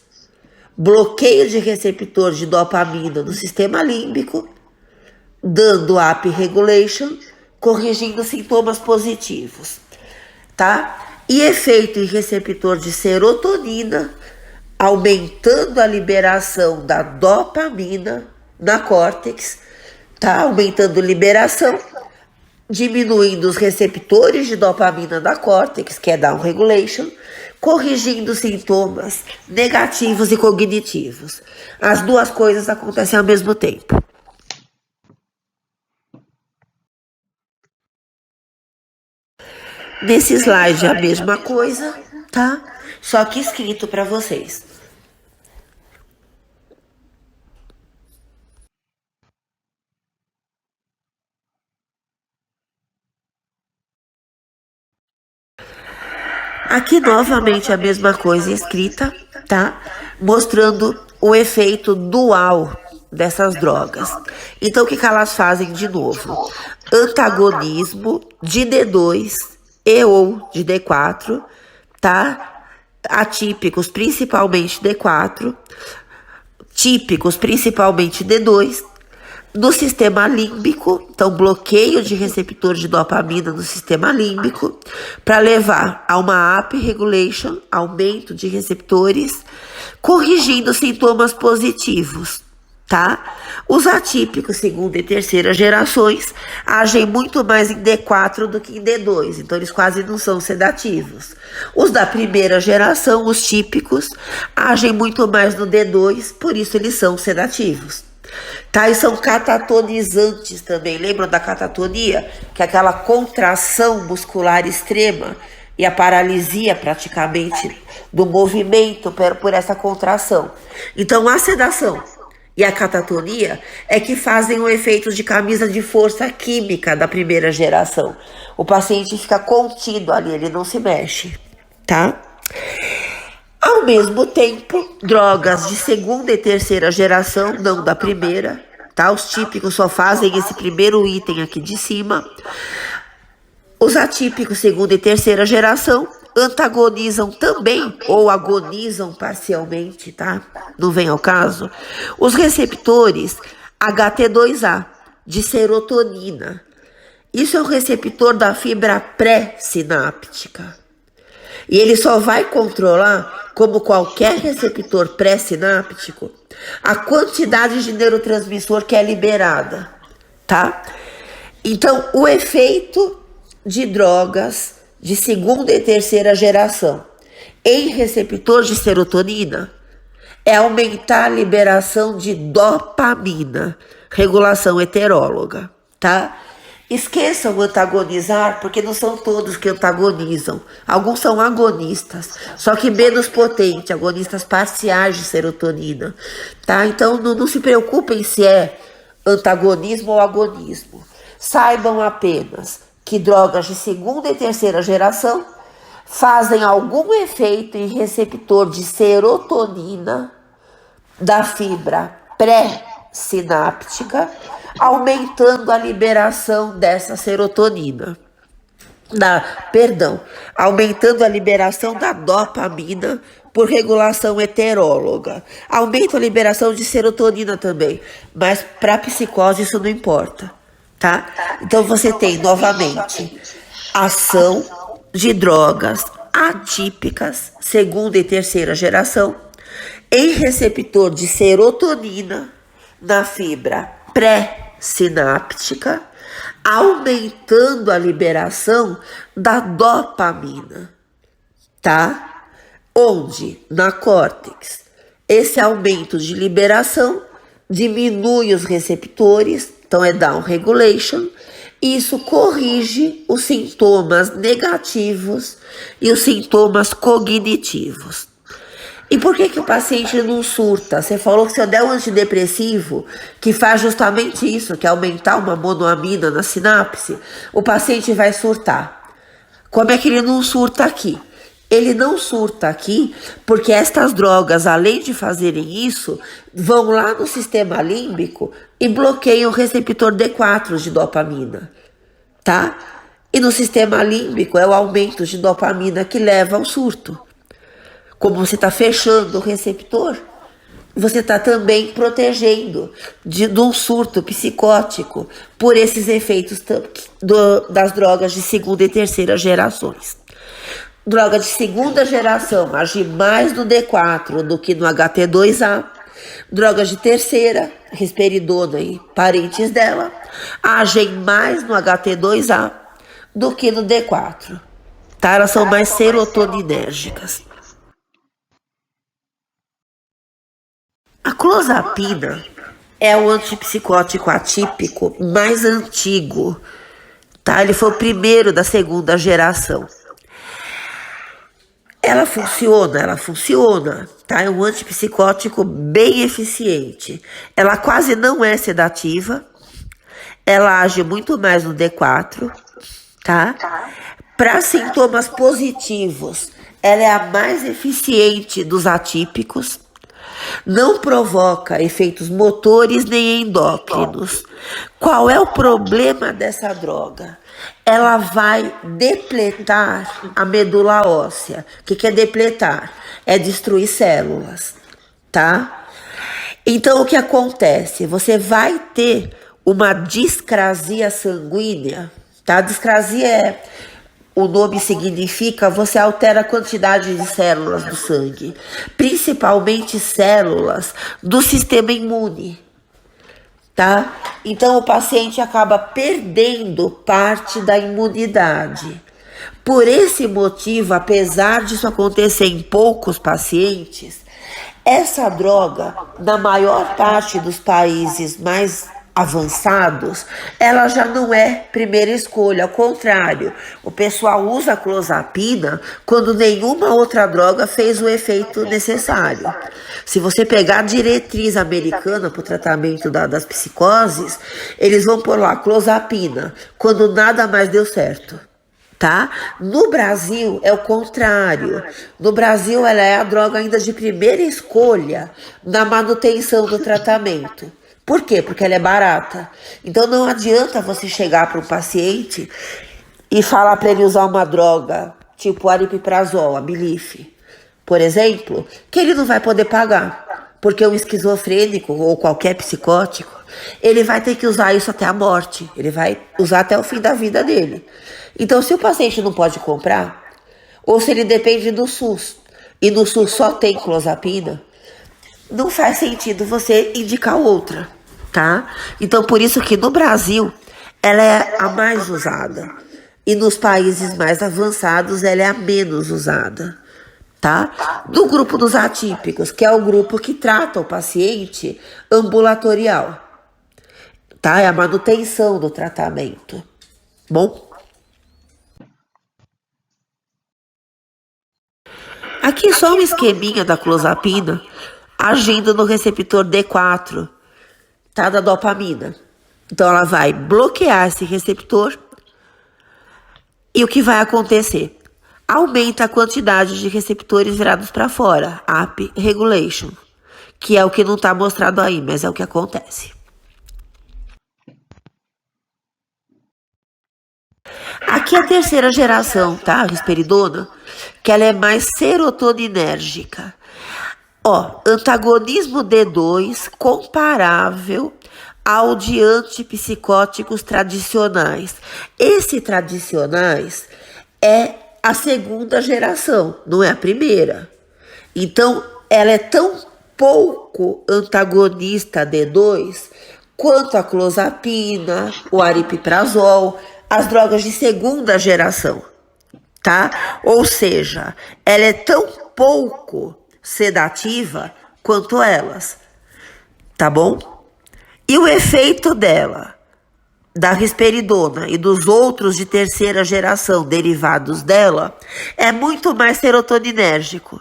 Bloqueio de receptor de dopamina no sistema límbico, dando up regulation, corrigindo sintomas positivos, tá? E efeito em receptor de serotonina, aumentando a liberação da dopamina na córtex, tá? Aumentando a liberação, diminuindo os receptores de dopamina da córtex, que é down regulation, corrigindo sintomas negativos e cognitivos. As duas coisas acontecem ao mesmo tempo. Nesse slide é a mesma coisa, tá? Só que escrito para vocês. Aqui novamente a mesma coisa escrita, tá? Mostrando o efeito dual dessas drogas. Então o que elas fazem de novo? Antagonismo de D2 e ou de D4, tá? Atípicos principalmente D4, típicos principalmente D2, no sistema límbico, então bloqueio de receptor de dopamina no sistema límbico, para levar a uma up regulation, aumento de receptores, corrigindo sintomas positivos, tá? Os atípicos, segunda e terceira gerações, agem muito mais em D4 do que em D2, então eles quase não são sedativos. Os da primeira geração, os típicos, agem muito mais no D2, por isso eles são sedativos. Tá, e são catatonizantes também. Lembram da catatonia? Que é aquela contração muscular extrema e a paralisia praticamente do movimento por essa contração. Então a sedação e a catatonia é que fazem o efeito de camisa de força química da primeira geração. O paciente fica contido ali, ele não se mexe, tá? Ao mesmo tempo, drogas de segunda e terceira geração, não da primeira, tá? Os típicos só fazem esse primeiro item aqui de cima. Os atípicos, segunda e terceira geração, antagonizam também ou agonizam parcialmente, tá? Não vem ao caso. Os receptores HT2A, de serotonina. Isso é um receptor da fibra pré-sináptica. E ele só vai controlar, como qualquer receptor pré-sináptico, a quantidade de neurotransmissor que é liberada, tá? Então, o efeito de drogas de segunda e terceira geração em receptor de serotonina é aumentar a liberação de dopamina, regulação heteróloga, tá? Esqueçam antagonizar, porque não são todos que antagonizam. Alguns são agonistas, só que menos potente, agonistas parciais de serotonina, tá? Então não se preocupem se é antagonismo ou agonismo. Saibam apenas que drogas de segunda e terceira geração fazem algum efeito em receptor de serotonina da fibra pré-sináptica, aumentando a liberação dessa serotonina. Aumentando a liberação da dopamina por regulação heteróloga. Aumenta a liberação de serotonina também, mas para psicose isso não importa, tá? Então você tem novamente ação de drogas atípicas, segunda e terceira geração, em receptor de serotonina na fibra pré-sináptica, aumentando a liberação da dopamina, tá? Onde? Na córtex. Esse aumento de liberação diminui os receptores, então é down regulation, e isso corrige os sintomas negativos e os sintomas cognitivos. E por que o paciente não surta? Você falou que se eu der um antidepressivo, que faz justamente isso, que é aumentar uma monoamina na sinapse, o paciente vai surtar. Como é que ele não surta aqui? Ele não surta aqui, porque estas drogas, além de fazerem isso, vão lá no sistema límbico e bloqueiam o receptor D4 de dopamina, tá? E no sistema límbico é o aumento de dopamina que leva ao surto. Como você está fechando o receptor, você está também protegendo de um surto psicótico por esses efeitos das drogas de segunda e terceira gerações. Droga de segunda geração age mais no D4 do que no HT2A. Drogas de terceira, risperidona e parentes dela, agem mais no HT2A do que no D4. Tá? Elas são mais serotoninérgicas. A clozapina é o antipsicótico atípico mais antigo, tá? Ele foi o primeiro da segunda geração. Ela funciona, tá? É um antipsicótico bem eficiente. Ela quase não é sedativa, ela age muito mais no D4, tá? Para sintomas positivos, ela é a mais eficiente dos atípicos. Não provoca efeitos motores nem endócrinos. Qual é o problema dessa droga? Ela vai depletar a medula óssea. O que é depletar? É destruir células, tá? Então, o que acontece? Você vai ter uma discrasia sanguínea, tá? Discrasia o nome significa você altera a quantidade de células do sangue, principalmente células do sistema imune, tá? Então o paciente acaba perdendo parte da imunidade. Por esse motivo, apesar disso acontecer em poucos pacientes, essa droga, na maior parte dos países mais avançados, ela já não é primeira escolha, ao contrário, o pessoal usa a clozapina quando nenhuma outra droga fez o efeito necessário. Se você pegar a diretriz americana para o tratamento das psicoses, eles vão pôr lá clozapina quando nada mais deu certo. Tá? No Brasil é o contrário. No Brasil ela é a droga ainda de primeira escolha na manutenção do tratamento. Por quê? Porque ela é barata. Então não adianta você chegar para um paciente e falar para ele usar uma droga tipo aripiprazol, a Abilif, por exemplo, que ele não vai poder pagar. Porque um esquizofrênico ou qualquer psicótico, ele vai ter que usar isso até a morte. Ele vai usar até o fim da vida dele. Então, se o paciente não pode comprar, ou se ele depende do SUS, e no SUS só tem clozapina, não faz sentido você indicar outra, tá? Então, por isso que no Brasil, ela é a mais usada. E nos países mais avançados, ela é a menos usada, tá? Do grupo dos atípicos, que é o grupo que trata o paciente ambulatorial, tá? É a manutenção do tratamento, bom? Aqui só um esqueminha da clozapina agindo no receptor D4, tá, da dopamina. Então ela vai bloquear esse receptor e o que vai acontecer? Aumenta a quantidade de receptores virados para fora, up regulation, que é o que não está mostrado aí, mas é o que acontece. Aqui é a terceira geração, tá? A risperidona, que ela é mais serotoninérgica. Ó, antagonismo D2 comparável ao de antipsicóticos tradicionais. Esse tradicionais é a segunda geração, não é a primeira. Então, ela é tão pouco antagonista D2 quanto a clozapina, o aripiprazol, as drogas de segunda geração, tá? Ou seja, ela é tão pouco sedativa quanto elas, tá bom? E o efeito dela, da risperidona e dos outros de terceira geração derivados dela, é muito mais serotoninérgico,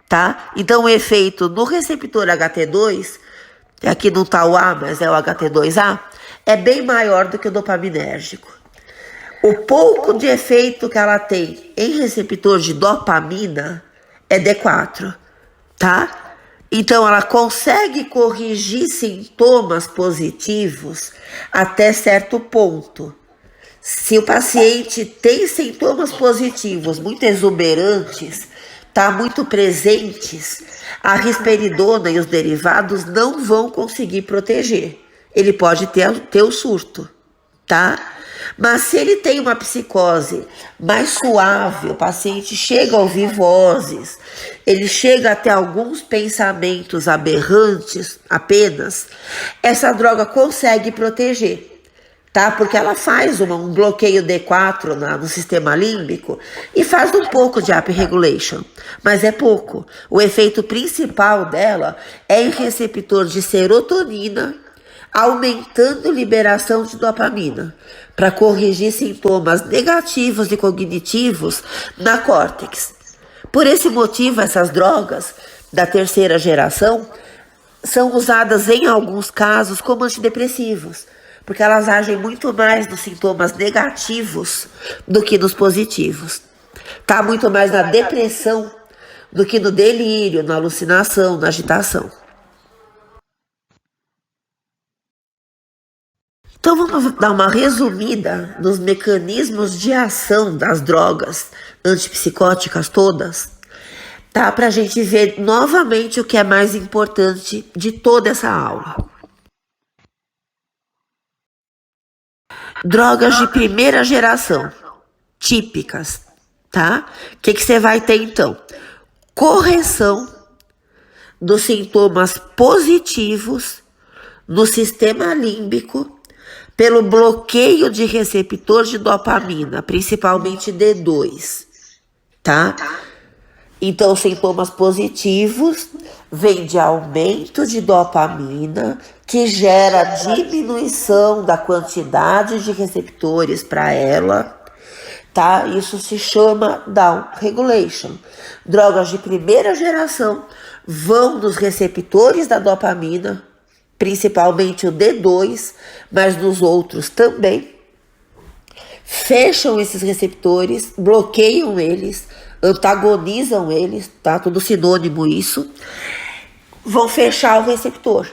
tá? Então o efeito no receptor HT2, aqui não tá o A, mas é o HT2A, é bem maior do que o dopaminérgico. O pouco de efeito que ela tem em receptor de dopamina é D4, tá? Então ela consegue corrigir sintomas positivos até certo ponto. Se o paciente tem sintomas positivos muito exuberantes, tá muito presentes, a risperidona e os derivados não vão conseguir proteger. Ele pode ter o surto, tá? Mas se ele tem uma psicose mais suave, o paciente chega a ouvir vozes, ele chega até alguns pensamentos aberrantes apenas, essa droga consegue proteger, tá? Porque ela faz um bloqueio D4 no sistema límbico e faz um pouco de upregulation, mas é pouco. O efeito principal dela é em receptor de serotonina, aumentando liberação de dopamina, para corrigir sintomas negativos e cognitivos na córtex. Por esse motivo, essas drogas da terceira geração são usadas em alguns casos como antidepressivos, porque elas agem muito mais nos sintomas negativos do que nos positivos. Tá muito mais na depressão do que no delírio, na alucinação, na agitação. Então vamos dar uma resumida nos mecanismos de ação das drogas antipsicóticas todas, tá? Pra gente ver novamente o que é mais importante de toda essa aula. Drogas de primeira geração, típicas, tá? O que você vai ter então? Correção dos sintomas positivos no sistema límbico pelo bloqueio de receptor de dopamina, principalmente D2, tá? Então, sintomas positivos vêm de aumento de dopamina, que gera diminuição da quantidade de receptores para ela, tá? Isso se chama down regulation. Drogas de primeira geração vão nos receptores da dopamina, principalmente o D2, mas nos outros também. Fecham esses receptores, bloqueiam eles, antagonizam eles, tá? Tudo sinônimo isso. Vão fechar o receptor.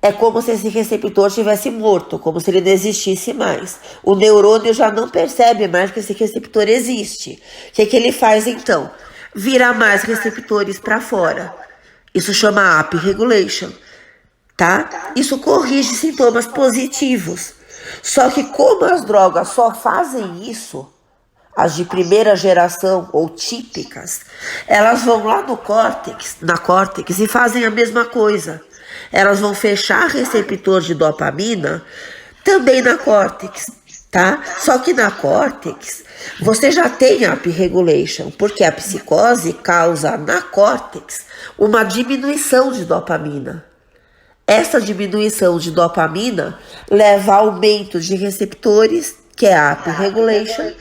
É como se esse receptor tivesse morto, como se ele não existisse mais. O neurônio já não percebe mais que esse receptor existe. O que ele faz então? Vira mais receptores para fora. Isso chama upregulation. Tá? Isso corrige sintomas positivos. Só que como as drogas só fazem isso, as de primeira geração ou típicas, elas vão lá na córtex e fazem a mesma coisa. Elas vão fechar receptor de dopamina também na córtex, tá? Só que na córtex você já tem upregulation, porque a psicose causa na córtex uma diminuição de dopamina. Essa diminuição de dopamina leva a aumento de receptores, que é a upregulation,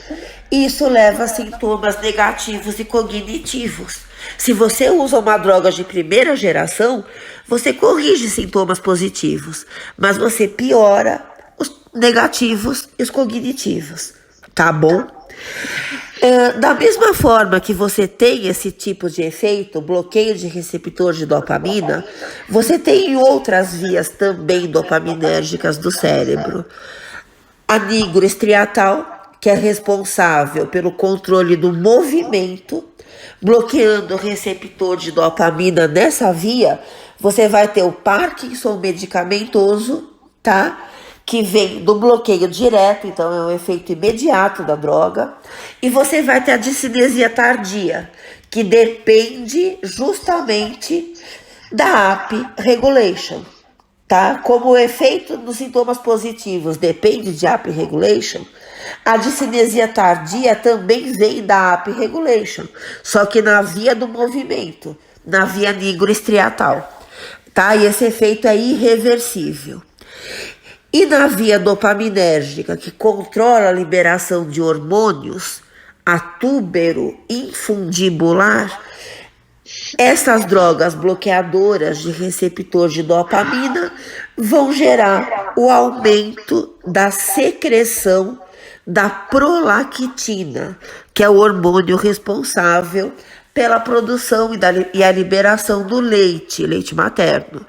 e isso leva a sintomas negativos e cognitivos. Se você usa uma droga de primeira geração, você corrige sintomas positivos, mas você piora os negativos e os cognitivos, tá bom? Da mesma forma que você tem esse tipo de efeito, bloqueio de receptor de dopamina, você tem outras vias também dopaminérgicas do cérebro. A nigroestriatal, que é responsável pelo controle do movimento, bloqueando o receptor de dopamina nessa via, você vai ter o Parkinson medicamentoso, tá? Que vem do bloqueio direto, então é um efeito imediato da droga. E você vai ter a discinesia tardia, que depende justamente da upregulation, tá? Como o efeito dos sintomas positivos depende de upregulation, a discinesia tardia também vem da upregulation, só que na via do movimento, na via nigroestriatal, tá? E esse efeito é irreversível. E na via dopaminérgica, que controla a liberação de hormônios, a túbero-infundibular, essas drogas bloqueadoras de receptor de dopamina vão gerar o aumento da secreção da prolactina, que é o hormônio responsável pela produção e a liberação do leite materno.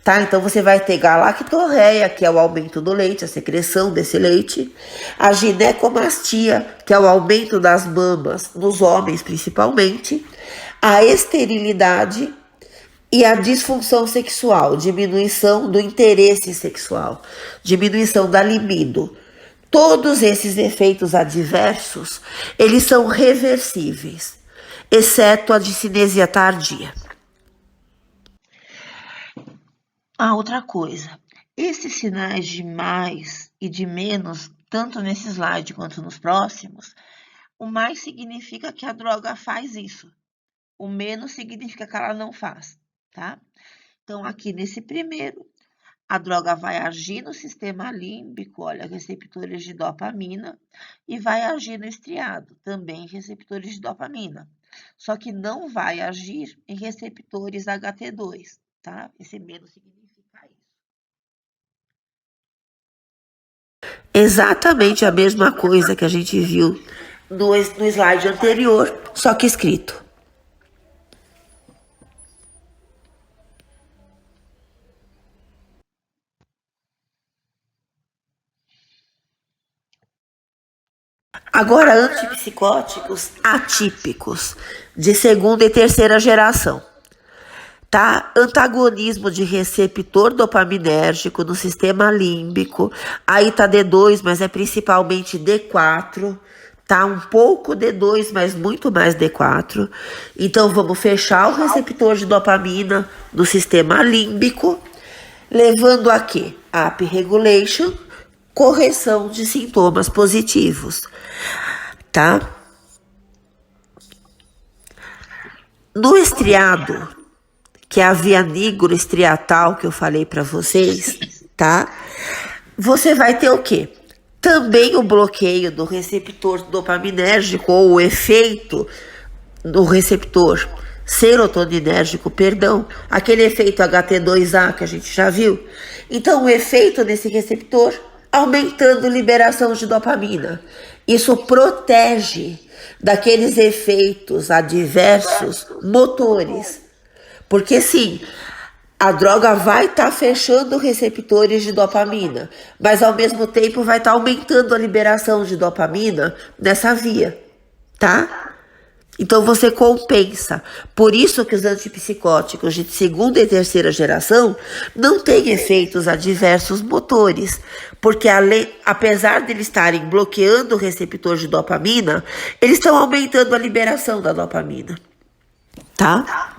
Tá? Então você vai ter galactorreia, que é o aumento do leite, a secreção desse leite, a ginecomastia, que é o aumento das mamas nos homens principalmente, a esterilidade e a disfunção sexual, diminuição do interesse sexual, diminuição da libido. Todos esses efeitos adversos, eles são reversíveis, exceto a discinesia tardia. Outra coisa, esses sinais de mais e de menos, tanto nesse slide quanto nos próximos, o mais significa que a droga faz isso, o menos significa que ela não faz, tá? Então, aqui nesse primeiro, a droga vai agir no sistema límbico, olha, receptores de dopamina, e vai agir no estriado, também receptores de dopamina. Só que não vai agir em receptores HT2, tá? Esse menos significa isso. Exatamente a mesma coisa que a gente viu no slide anterior, só que escrito. Agora, antipsicóticos atípicos, de segunda e terceira geração. Tá? Antagonismo de receptor dopaminérgico no sistema límbico. Aí tá D2, mas é principalmente D4. Tá? Um pouco D2, mas muito mais D4. Então, vamos fechar o receptor de dopamina no sistema límbico, levando a quê? Upregulation, correção de sintomas positivos, tá? No estriado, que é a via nigroestriatal que eu falei para vocês, tá? Você vai ter o quê? Também o bloqueio do receptor dopaminérgico ou o efeito do receptor serotoninérgico, aquele efeito HT2A que a gente já viu. Então, o efeito desse receptor aumentando a liberação de dopamina. Isso protege daqueles efeitos adversos motores. Porque sim, a droga vai estar fechando receptores de dopamina, mas ao mesmo tempo vai estar aumentando a liberação de dopamina nessa via, tá? Então você compensa. Por isso que os antipsicóticos de segunda e terceira geração não têm efeitos adversos motores, porque apesar de eles estarem bloqueando o receptor de dopamina, eles estão aumentando a liberação da dopamina, tá?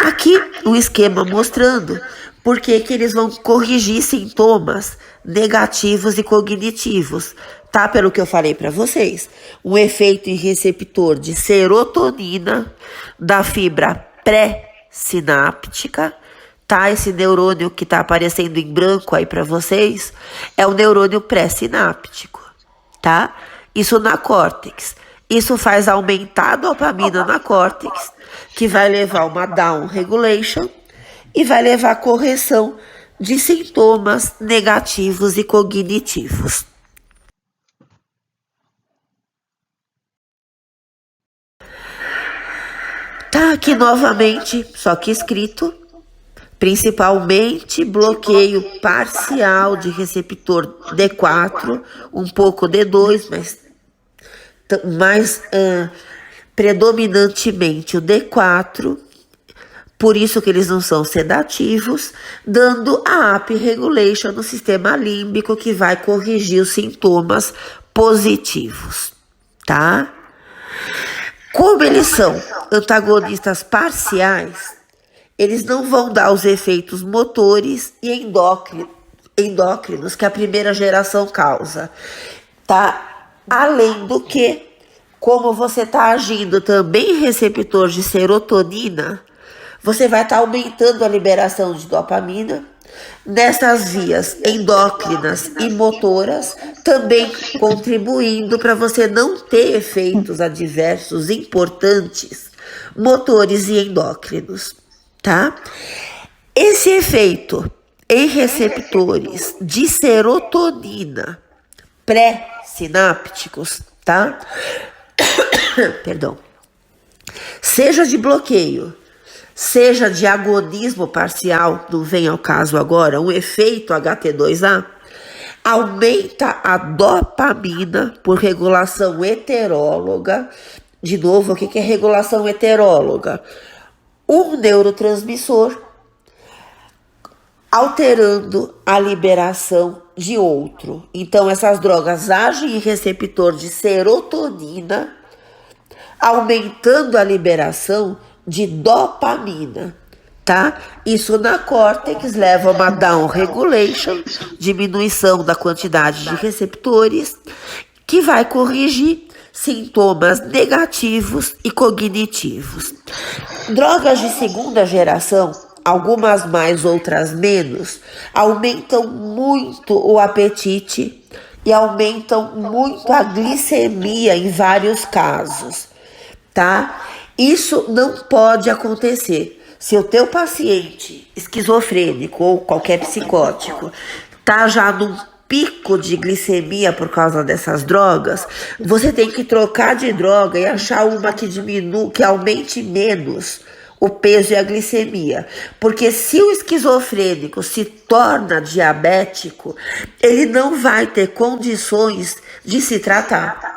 Aqui um esquema mostrando por que eles vão corrigir sintomas negativos e cognitivos, tá? Pelo que eu falei para vocês, um efeito em receptor de serotonina da fibra pré-sináptica, tá? Esse neurônio que tá aparecendo em branco aí para vocês é o neurônio pré-sináptico, tá? Isso na córtex. Isso faz aumentar a dopamina na córtex, que vai levar a uma down regulation e vai levar a correção de sintomas negativos e cognitivos. Tá aqui novamente, só que escrito, principalmente bloqueio parcial de receptor D4, um pouco D2, mas mais predominantemente o D4, por isso que eles não são sedativos, dando a upregulation no sistema límbico que vai corrigir os sintomas positivos, tá? Como eles são antagonistas parciais, eles não vão dar os efeitos motores e endócrinos que a primeira geração causa, tá? Além do que, como você está agindo também em receptor de serotonina, você vai estar aumentando a liberação de dopamina nessas vias endócrinas e motoras, também contribuindo para você não ter efeitos adversos importantes, motores e endócrinos, tá? Esse efeito em receptores de serotonina pré-sinápticos, tá? Perdão. Seja de bloqueio, seja de agonismo parcial, não vem ao caso agora, um efeito HT2A, aumenta a dopamina por regulação heteróloga. De novo, o que é regulação heteróloga? Um neurotransmissor alterando a liberação de outro. Então, essas drogas agem em receptor de serotonina, aumentando a liberação de dopamina, tá? Isso na córtex leva a uma down regulation, diminuição da quantidade de receptores, que vai corrigir sintomas negativos e cognitivos. Drogas de segunda geração, algumas mais, outras menos, aumentam muito o apetite e aumentam muito a glicemia em vários casos, tá? Isso não pode acontecer. Se o teu paciente esquizofrênico ou qualquer psicótico tá já num pico de glicemia por causa dessas drogas, você tem que trocar de droga e achar uma que diminua, que aumente menos o peso e a glicemia. Porque se o esquizofrênico se torna diabético, ele não vai ter condições de se tratar.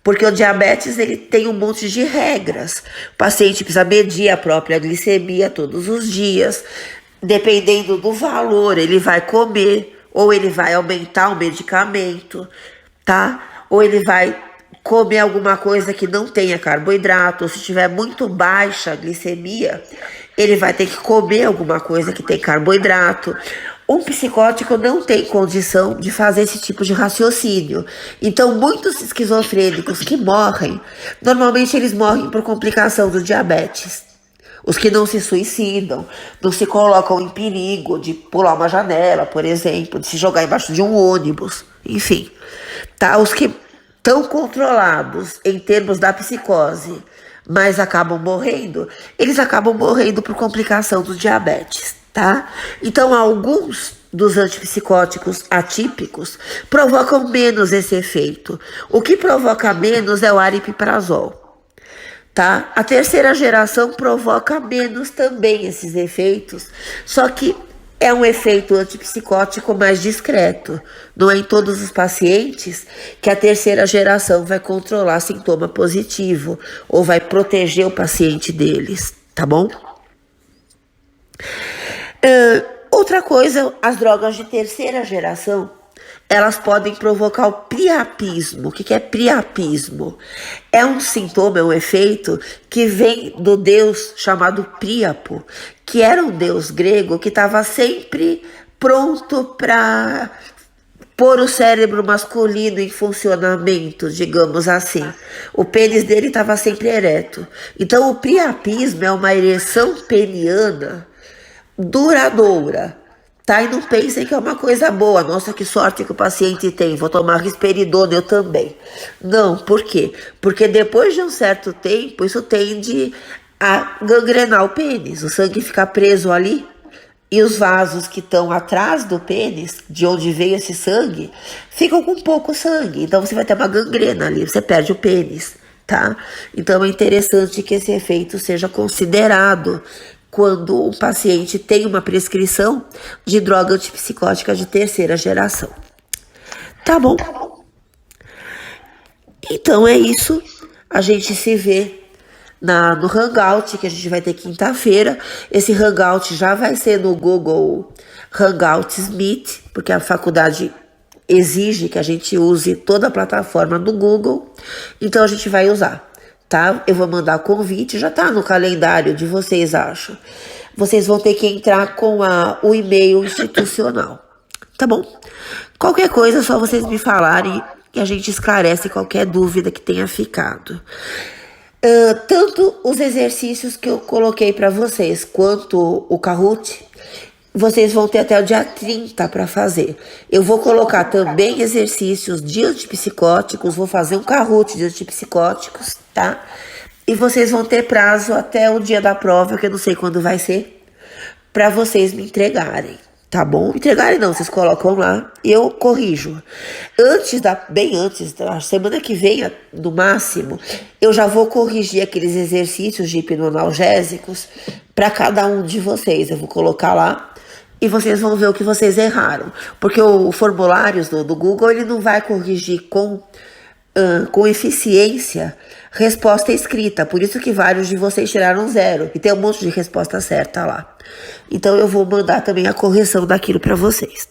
Porque o diabetes, ele tem um monte de regras. O paciente precisa medir a própria glicemia todos os dias. Dependendo do valor, ele vai comer, ou ele vai aumentar o medicamento, tá? Ou ele vai comer alguma coisa que não tenha carboidrato, ou se tiver muito baixa a glicemia, ele vai ter que comer alguma coisa que tem carboidrato. Um psicótico não tem condição de fazer esse tipo de raciocínio. Então, muitos esquizofrênicos que morrem, normalmente eles morrem por complicação do diabetes. Os que não se suicidam, não se colocam em perigo de pular uma janela, por exemplo, de se jogar embaixo de um ônibus, enfim. Tá? Os que estão controlados em termos da psicose, mas acabam morrendo, eles acabam morrendo por complicação do diabetes, tá? Então, alguns dos antipsicóticos atípicos provocam menos esse efeito. O que provoca menos é o aripiprazol. Tá? A terceira geração provoca menos também esses efeitos, só que é um efeito antipsicótico mais discreto. Não é em todos os pacientes que a terceira geração vai controlar sintoma positivo ou vai proteger o paciente deles, tá bom? Outra coisa, as drogas de terceira geração, elas podem provocar o priapismo. O que é priapismo? É um sintoma, é um efeito que vem do deus chamado Príapo, que era um deus grego que estava sempre pronto para pôr o cérebro masculino em funcionamento, digamos assim. O pênis dele estava sempre ereto. Então, o priapismo é uma ereção peniana duradoura. Tá? E não pensem que é uma coisa boa. Nossa, que sorte que o paciente tem. Vou tomar risperidona, eu também. Não, por quê? Porque depois de um certo tempo, isso tende a gangrenar o pênis. O sangue fica preso ali. E os vasos que estão atrás do pênis, de onde veio esse sangue, ficam com pouco sangue. Então você vai ter uma gangrena ali, você perde o pênis, tá? Então é interessante que esse efeito seja considerado quando o paciente tem uma prescrição de droga antipsicótica de terceira geração. Tá bom? Então é isso. A gente se vê no Hangout, que a gente vai ter quinta-feira. Esse Hangout já vai ser no Google Hangouts Meet, porque a faculdade exige que a gente use toda a plataforma do Google. Então a gente vai usar. Tá? Eu vou mandar convite, já tá no calendário de vocês, acho. Vocês vão ter que entrar com o e-mail institucional, tá bom? Qualquer coisa, é só vocês me falarem e a gente esclarece qualquer dúvida que tenha ficado. Tanto os exercícios que eu coloquei para vocês, quanto o Kahoot, vocês vão ter até o dia 30 para fazer. Eu vou colocar também exercícios de antipsicóticos, vou fazer um Kahoot de antipsicóticos, tá? E vocês vão ter prazo até o dia da prova, que eu não sei quando vai ser, para vocês me entregarem, tá? tá bom? Entregarem não, vocês colocam lá e eu corrijo. Bem antes da semana que vem, no máximo, eu já vou corrigir aqueles exercícios de hipnoanalgésicos para cada um de vocês. Eu vou colocar lá e vocês vão ver o que vocês erraram. Porque o formulário do Google, ele não vai corrigir com eficiência resposta escrita, por isso que vários de vocês tiraram 0 e tem um monte de resposta certa lá. Então eu vou mandar também a correção daquilo para vocês.